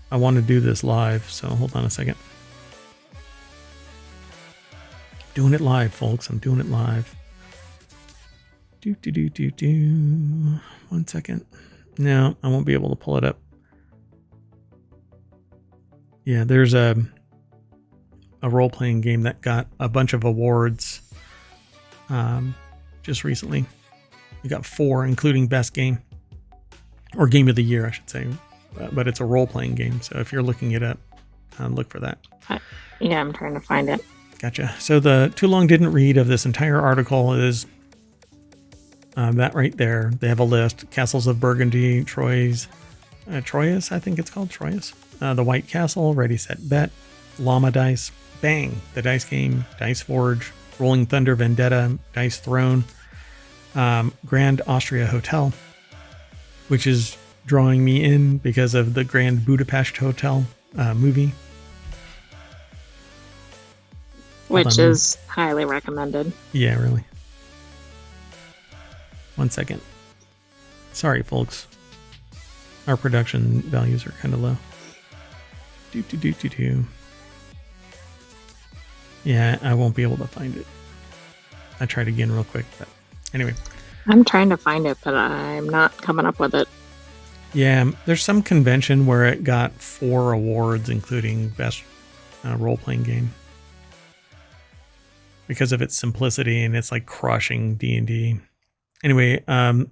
do this live, so hold on a second. Doing it live, folks. I'm doing it live. Do. 1 second. No, I won't be able to pull it up. Yeah, there's a role-playing game that got a bunch of awards just recently. We got 4, including best game, or game of the year, I should say. But it's a role-playing game, so if you're looking it up, look for that. Yeah, I'm trying to find it. Gotcha. So the too long didn't read of this entire article is that right there. They have a list: Castles of Burgundy, Troyes, I think it's called Troyes. The White Castle, Ready Set Bet, Llama Dice, Bang, the Dice Game, Dice Forge, Rolling Thunder Vendetta, Dice Throne, Grand Austria Hotel, which is drawing me in because of the Grand Budapest Hotel movie. Which is highly recommended. Yeah, really. 1 second. Sorry, folks. Our production values are kind of low. Do. Yeah, I won't be able to find it. I tried again real quick, but anyway. I'm trying to find it, but I'm not coming up with it. Yeah, there's some convention where it got 4 awards, including best role-playing game, because of its simplicity and it's like crushing D&D. Anyway,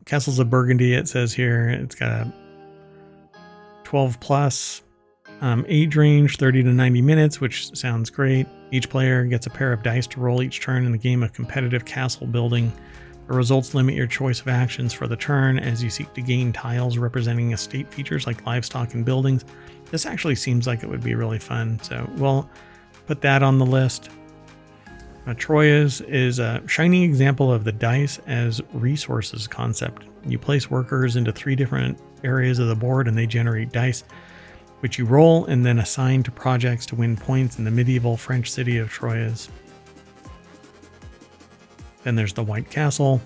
Castles of Burgundy, it says here, it's got a 12 plus age range, 30 to 90 minutes, which sounds great. Each player gets a pair of dice to roll each turn in the game of competitive castle building. The results limit your choice of actions for the turn as you seek to gain tiles representing estate features like livestock and buildings. This actually seems like it would be really fun, so we'll put that on the list. Troyes is a shining example of the dice as resources concept. You place workers into 3 different areas of the board and they generate dice, which you roll and then assign to projects to win points in the medieval French city of Troyes. Then there's the White Castle.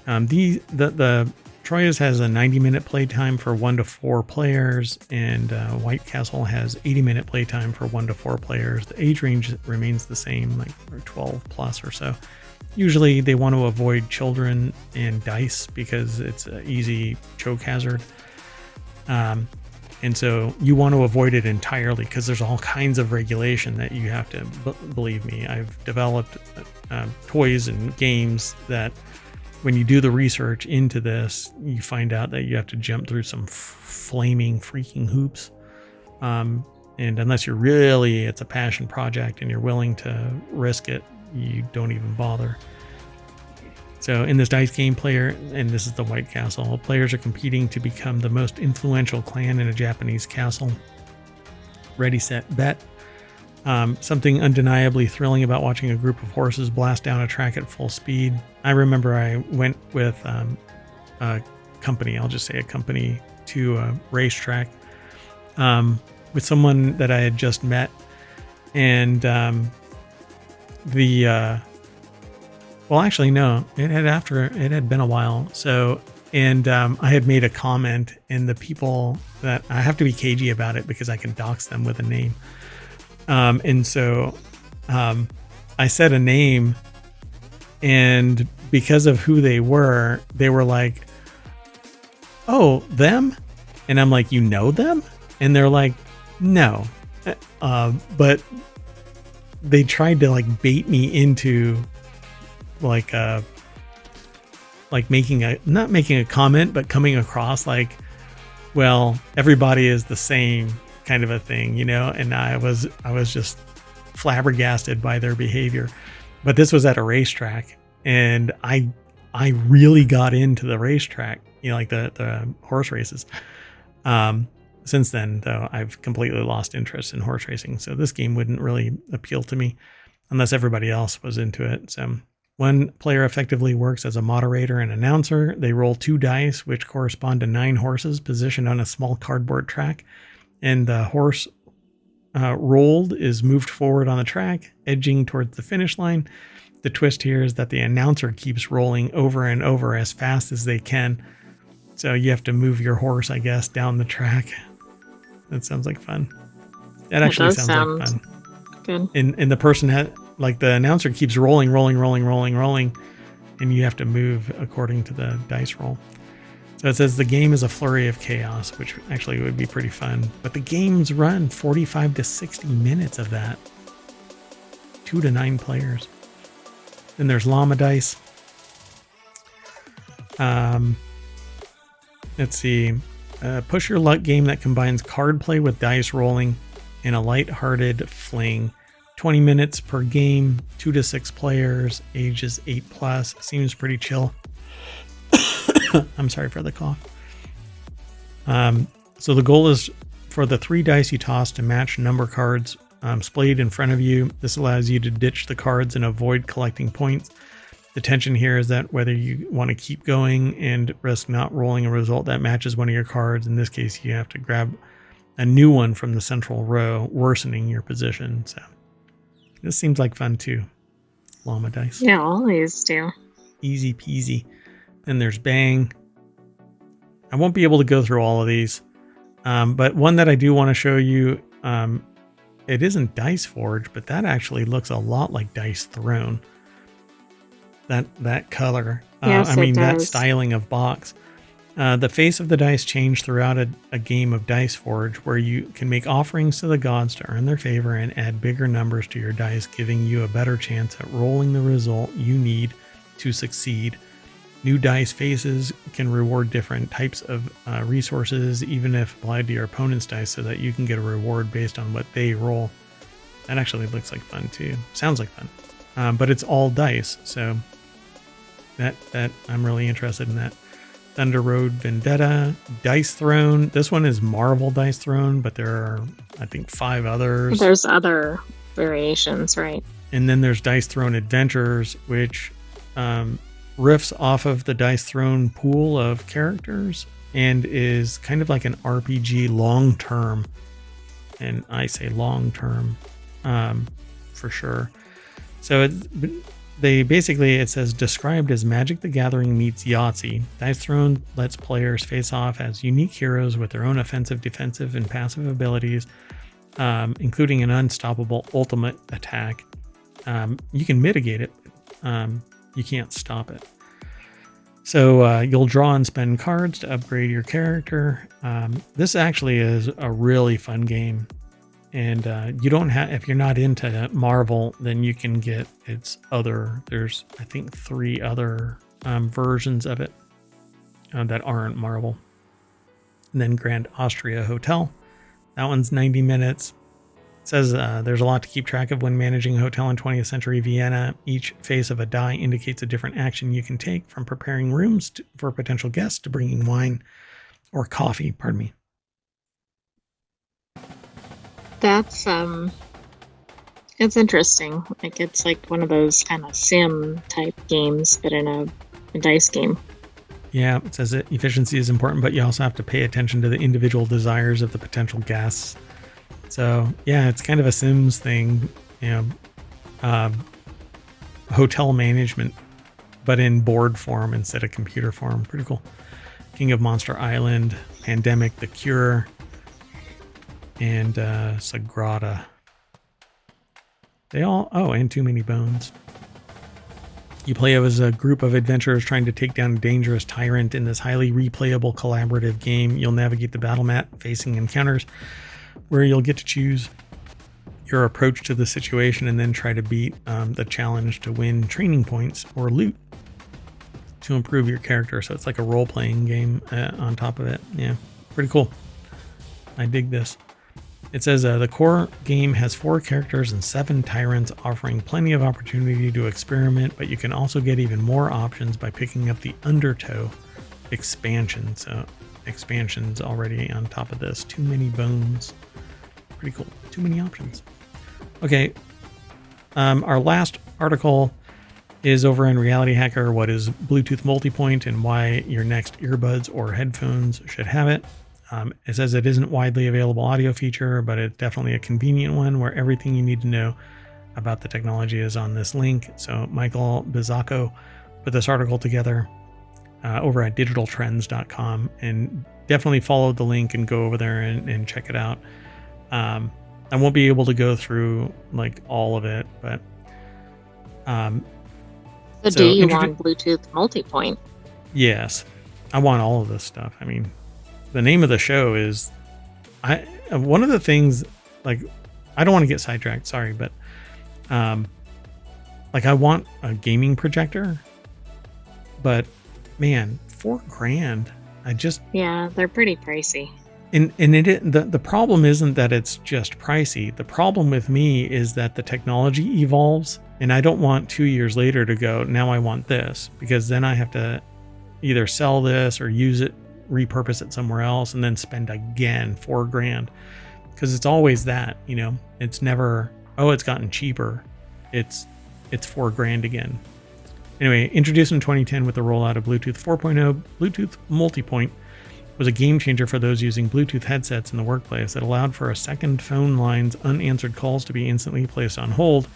The Troyes has a 90-minute playtime for 1 to 4 players, and White Castle has 80-minute playtime for 1 to 4 players. The age range remains the same, like 12 plus or so. Usually they want to avoid children and dice because it's an easy choke hazard. And so you want to avoid it entirely because there's all kinds of regulation that you have to, believe me, I've developed toys and games that when you do the research into this, you find out that you have to jump through some flaming freaking hoops. And unless you're really, it's a passion project and you're willing to risk it, you don't even bother. So in this dice game, and this is the White Castle, players are competing to become the most influential clan in a Japanese castle. Ready, set, bet. Something undeniably thrilling about watching a group of horses blast down a track at full speed. I remember I went with a company, I'll just say a company, to a racetrack with someone that I had just met. And well, actually, no, it had been a while. So, and I had made a comment, and the people that I have to be cagey about it because I can dox them with a name. And so I said a name, and because of who they were like, oh, them? And I'm like, you know them? And they're like, no. But they tried to like bait me into like not making a comment, but coming across like, well, everybody is the same kind of a thing, you know? And I was just flabbergasted by their behavior. But this was at a racetrack, and I really got into the racetrack, you know, like the horse races. Since then, though, I've completely lost interest in horse racing. So this game wouldn't really appeal to me unless everybody else was into it. So one player effectively works as a moderator and announcer. They roll 2 dice, which correspond to 9 horses positioned on a small cardboard track. And the horse rolled is moved forward on the track, edging towards the finish line. The twist here is that the announcer keeps rolling over and over as fast as they can. So you have to move your horse, I guess, down the track. That sounds like fun. That actually sounds like fun. Good. And the person had, like, the announcer keeps rolling, and you have to move according to the dice roll. So it says the game is a flurry of chaos, which actually would be pretty fun. But the games run 45 to 60 minutes of that. 2 to 9 players. Then there's llama dice. Let's see. Push your luck game that combines card play with dice rolling in a light-hearted fling. 20 minutes per game, 2 to 6 players, ages 8+. Seems pretty chill. I'm sorry for the cough. So the goal is for the 3 dice you toss to match number cards splayed in front of you. This allows you to ditch the cards and avoid collecting points. The tension here is that whether you want to keep going and risk not rolling a result that matches one of your cards, in this case you have to grab a new one from the central row, worsening your position. So this seems like fun too. Llama dice. Yeah, all these do. Easy peasy. Then there's Bang. I won't be able to go through all of these, but one that I do want to show you, it isn't Dice Forge, but that actually looks a lot like Dice Throne. That color, Yes, I mean, that does. styling of box. The face of the dice change throughout a game of Dice Forge, where you can make offerings to the gods to earn their favor and add bigger numbers to your dice, giving you a better chance at rolling the result you need to succeed. New dice faces can reward different types of resources, even if applied to your opponent's dice, so that you can get a reward based on what they roll. That actually looks like fun too. Sounds like fun. But it's all dice, so that I'm really interested in that. Thunder Road Vendetta, Dice Throne. This one is Marvel Dice Throne, but there are, I think, 5 others. There's other variations, right? And then there's Dice Throne Adventures, which riffs off of the Dice Throne pool of characters and is kind of like an RPG long term. And I say long term for sure. So it says described as Magic the Gathering meets Yahtzee. Dice Throne lets players face off as unique heroes with their own offensive, defensive, and passive abilities, including an unstoppable ultimate attack. You can mitigate it. You can't stop it. So you'll draw and spend cards to upgrade your character. This actually is a really fun game. And you don't have, if you're not into Marvel, then you can get there's I think 3 other versions of it that aren't Marvel. And then Grand Austria Hotel. That one's 90 minutes. It says there's a lot to keep track of when managing a hotel in 20th century Vienna. Each face of a die indicates a different action you can take, from preparing rooms for potential guests to bringing wine or coffee, pardon me. That's it's interesting. Like, it's like one of those kind of sim type games, but in a dice game. Yeah, it says that efficiency is important, but you also have to pay attention to the individual desires of the potential guests. So yeah, it's kind of a Sims thing, you know, hotel management, but in board form instead of computer form. Pretty cool. King of Monster Island, Pandemic, The Cure, and Sagrada. And Too Many Bones. You play as a group of adventurers trying to take down a dangerous tyrant in this highly replayable collaborative game. You'll navigate the battle map facing encounters where you'll get to choose your approach to the situation and then try to beat the challenge to win training points or loot to improve your character. So it's like a role-playing game on top of it. Yeah, pretty cool. I dig this. It says the core game has 4 characters and 7 tyrants, offering plenty of opportunity to experiment, but you can also get even more options by picking up the Undertow expansion. So expansions already on top of this. Too many bones. Pretty cool. Too many options. Okay. Our last article is over in Reality Hacker. What is Bluetooth multipoint and why your next earbuds or headphones should have it. It says it isn't widely available audio feature, but it's definitely a convenient one where everything you need to know about the technology is on this link. So Michael Bizzacco put this article together over at digitaltrends.com, and definitely follow the link and go over there and check it out. I won't be able to go through like all of it, but so do you want Bluetooth multipoint? Yes, I want all of this stuff. I mean, the name of the show is one of the things, like, I don't want to get sidetracked, sorry, but like I want a gaming projector, but man, $4,000. Yeah, they're pretty pricey. And the problem isn't that it's just pricey. The problem with me is that the technology evolves, and I don't want 2 years later to go, now I want this, because then I have to either sell this or use it, repurpose it somewhere else, and then spend again $4,000, because it's always that, you know, it's never, oh, it's gotten cheaper. It's $4,000 again. Anyway, introduced in 2010 with the rollout of Bluetooth 4.0, Bluetooth multipoint was a game changer for those using Bluetooth headsets in the workplace. It allowed for a second phone line's unanswered calls to be instantly placed on hold.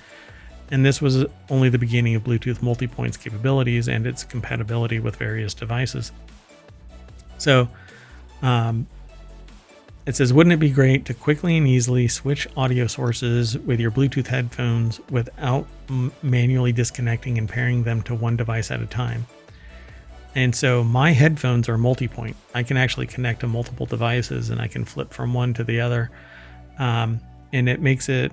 And this was only the beginning of Bluetooth multipoint's capabilities and its compatibility with various devices. So it says, wouldn't it be great to quickly and easily switch audio sources with your Bluetooth headphones without manually disconnecting and pairing them to one device at a time? And so my headphones are multi-point. I can actually connect to multiple devices and I can flip from one to the other. And it makes it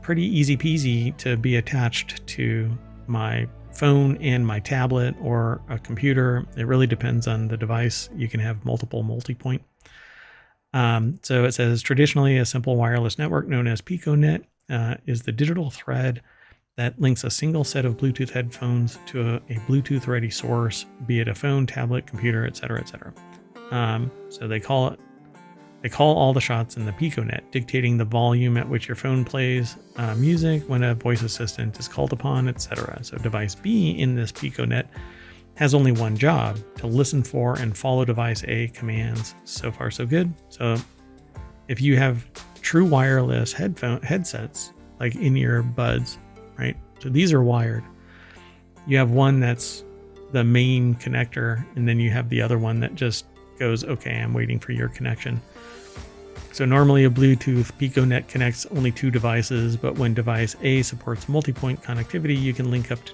pretty easy peasy to be attached to my phone and my tablet or a computer. It really depends on the device. You can have multiple multi-point. So it says traditionally a simple wireless network known as PicoNet is the digital thread that links a single set of Bluetooth headphones to a Bluetooth ready source, be it a phone, tablet, computer, etc., etc. So they call all the shots in the PicoNet, dictating the volume at which your phone plays music when a voice assistant is called upon, etc. So device B in this PicoNet has only one job: to listen for and follow device A commands. So far, so good. So if you have true wireless headsets, like in-ear buds, right? So these are wired. You have one that's the main connector, and then you have the other one that just goes, okay, I'm waiting for your connection. So normally a Bluetooth PicoNet connects only 2 devices, but when device A supports multi-point connectivity, you can link up to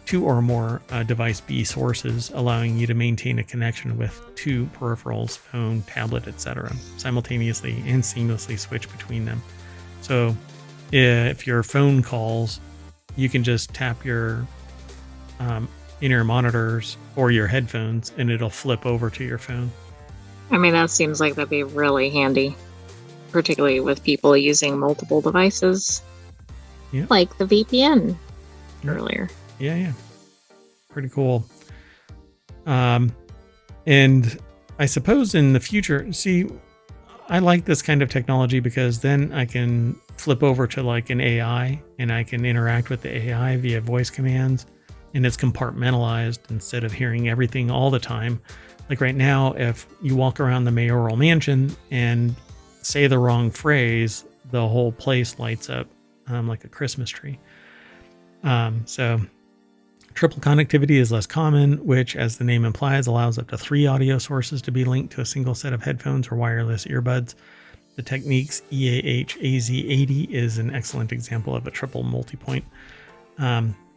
2 or more device B sources, allowing you to maintain a connection with 2 peripherals, phone, tablet, etc., simultaneously and seamlessly switch between them. So if your phone calls, you can just tap your in-ear monitors or your headphones and it'll flip over to your phone. I mean, that seems like that'd be really handy, particularly with people using multiple devices, like the VPN earlier. Yeah. Pretty cool. And I suppose in the future, see, I like this kind of technology because then I can flip over to like an AI and I can interact with the AI via voice commands, and it's compartmentalized instead of hearing everything all the time. Like right now, if you walk around the mayoral mansion and say the wrong phrase, the whole place lights up like a Christmas tree. So triple connectivity is less common, which, as the name implies, allows up to 3 audio sources to be linked to a single set of headphones or wireless earbuds. The Technique's EAH AZ80 is an excellent example of a triple multipoint.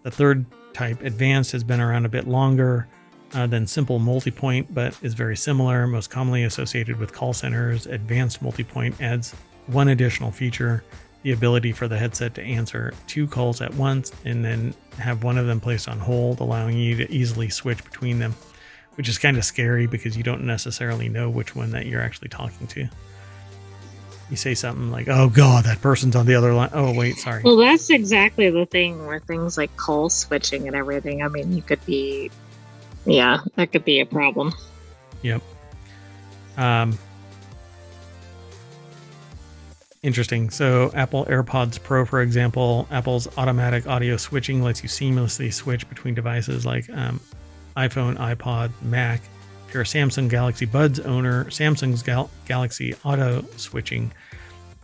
The third type, advanced, has been around a bit longer than simple multipoint, but is very similar, most commonly associated with call centers. Advanced multipoint adds one additional feature, the ability for the headset to answer 2 calls at once and then have one of them placed on hold, allowing you to easily switch between them, which is kind of scary because you don't necessarily know which one that you're actually talking to. You say something like, oh God, that person's on the other line. Oh, wait, sorry. Well, that's exactly the thing with things like call switching and everything. I mean, you could be, yeah, that could be a problem. Yep. Interesting. So Apple AirPods Pro, for example, Apple's automatic audio switching lets you seamlessly switch between devices like iPhone, iPod, Mac. If you're a Samsung Galaxy Buds owner, Samsung's Galaxy Auto switching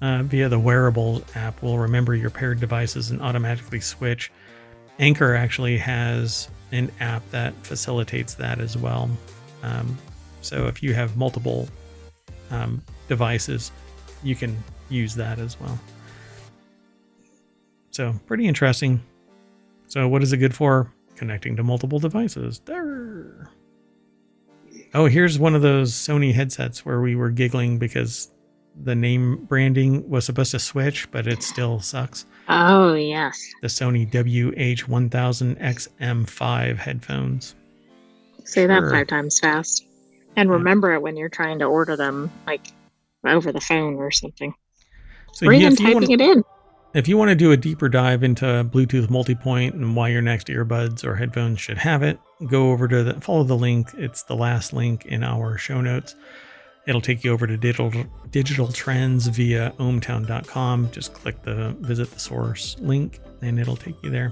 via the Wearables app will remember your paired devices and automatically switch. Anchor actually has an app that facilitates that as well. So if you have multiple devices, you can use that as well. So pretty interesting. So what is it good for? Connecting to multiple devices. There. Oh, here's one of those Sony headsets where we were giggling because the name branding was supposed to switch, but it still sucks. Oh, yes. The Sony WH-1000XM5 headphones. Say that 5 times fast. And remember it when you're trying to order them, like over the phone or something. So or even typing it in. If you want to do a deeper dive into Bluetooth multipoint and why your next earbuds or headphones should have it, go over to follow the link. It's the last link in our show notes. It'll take you over to digital trends via ohmTown.com. Just click the visit the source link and it'll take you there.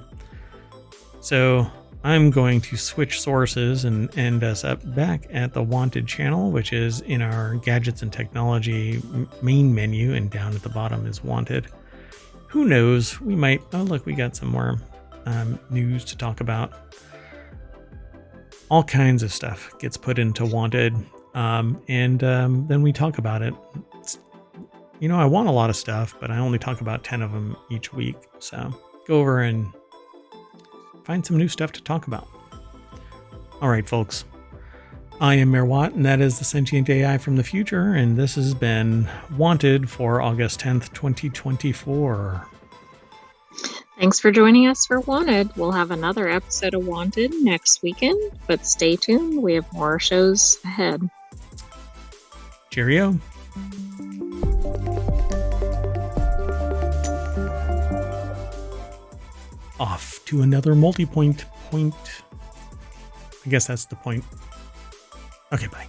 So I'm going to switch sources and end us up back at the Wanted channel, which is in our gadgets and technology main menu, and down at the bottom is Wanted. Who knows? We might. Oh, look, we got some more news to talk about. All kinds of stuff gets put into Wanted, and then we talk about it. I want a lot of stuff, but I only talk about 10 of them each week. So go over and find some new stuff to talk about. All right, folks. I am Mayor Watt, and that is the Sentient AI from the future, and this has been Wanted for August 10th, 2024. Thanks for joining us for Wanted. We'll have another episode of Wanted next weekend, but stay tuned. We have more shows ahead. Cheerio. Off to another multi-point point. I guess that's the point. Okay, bye.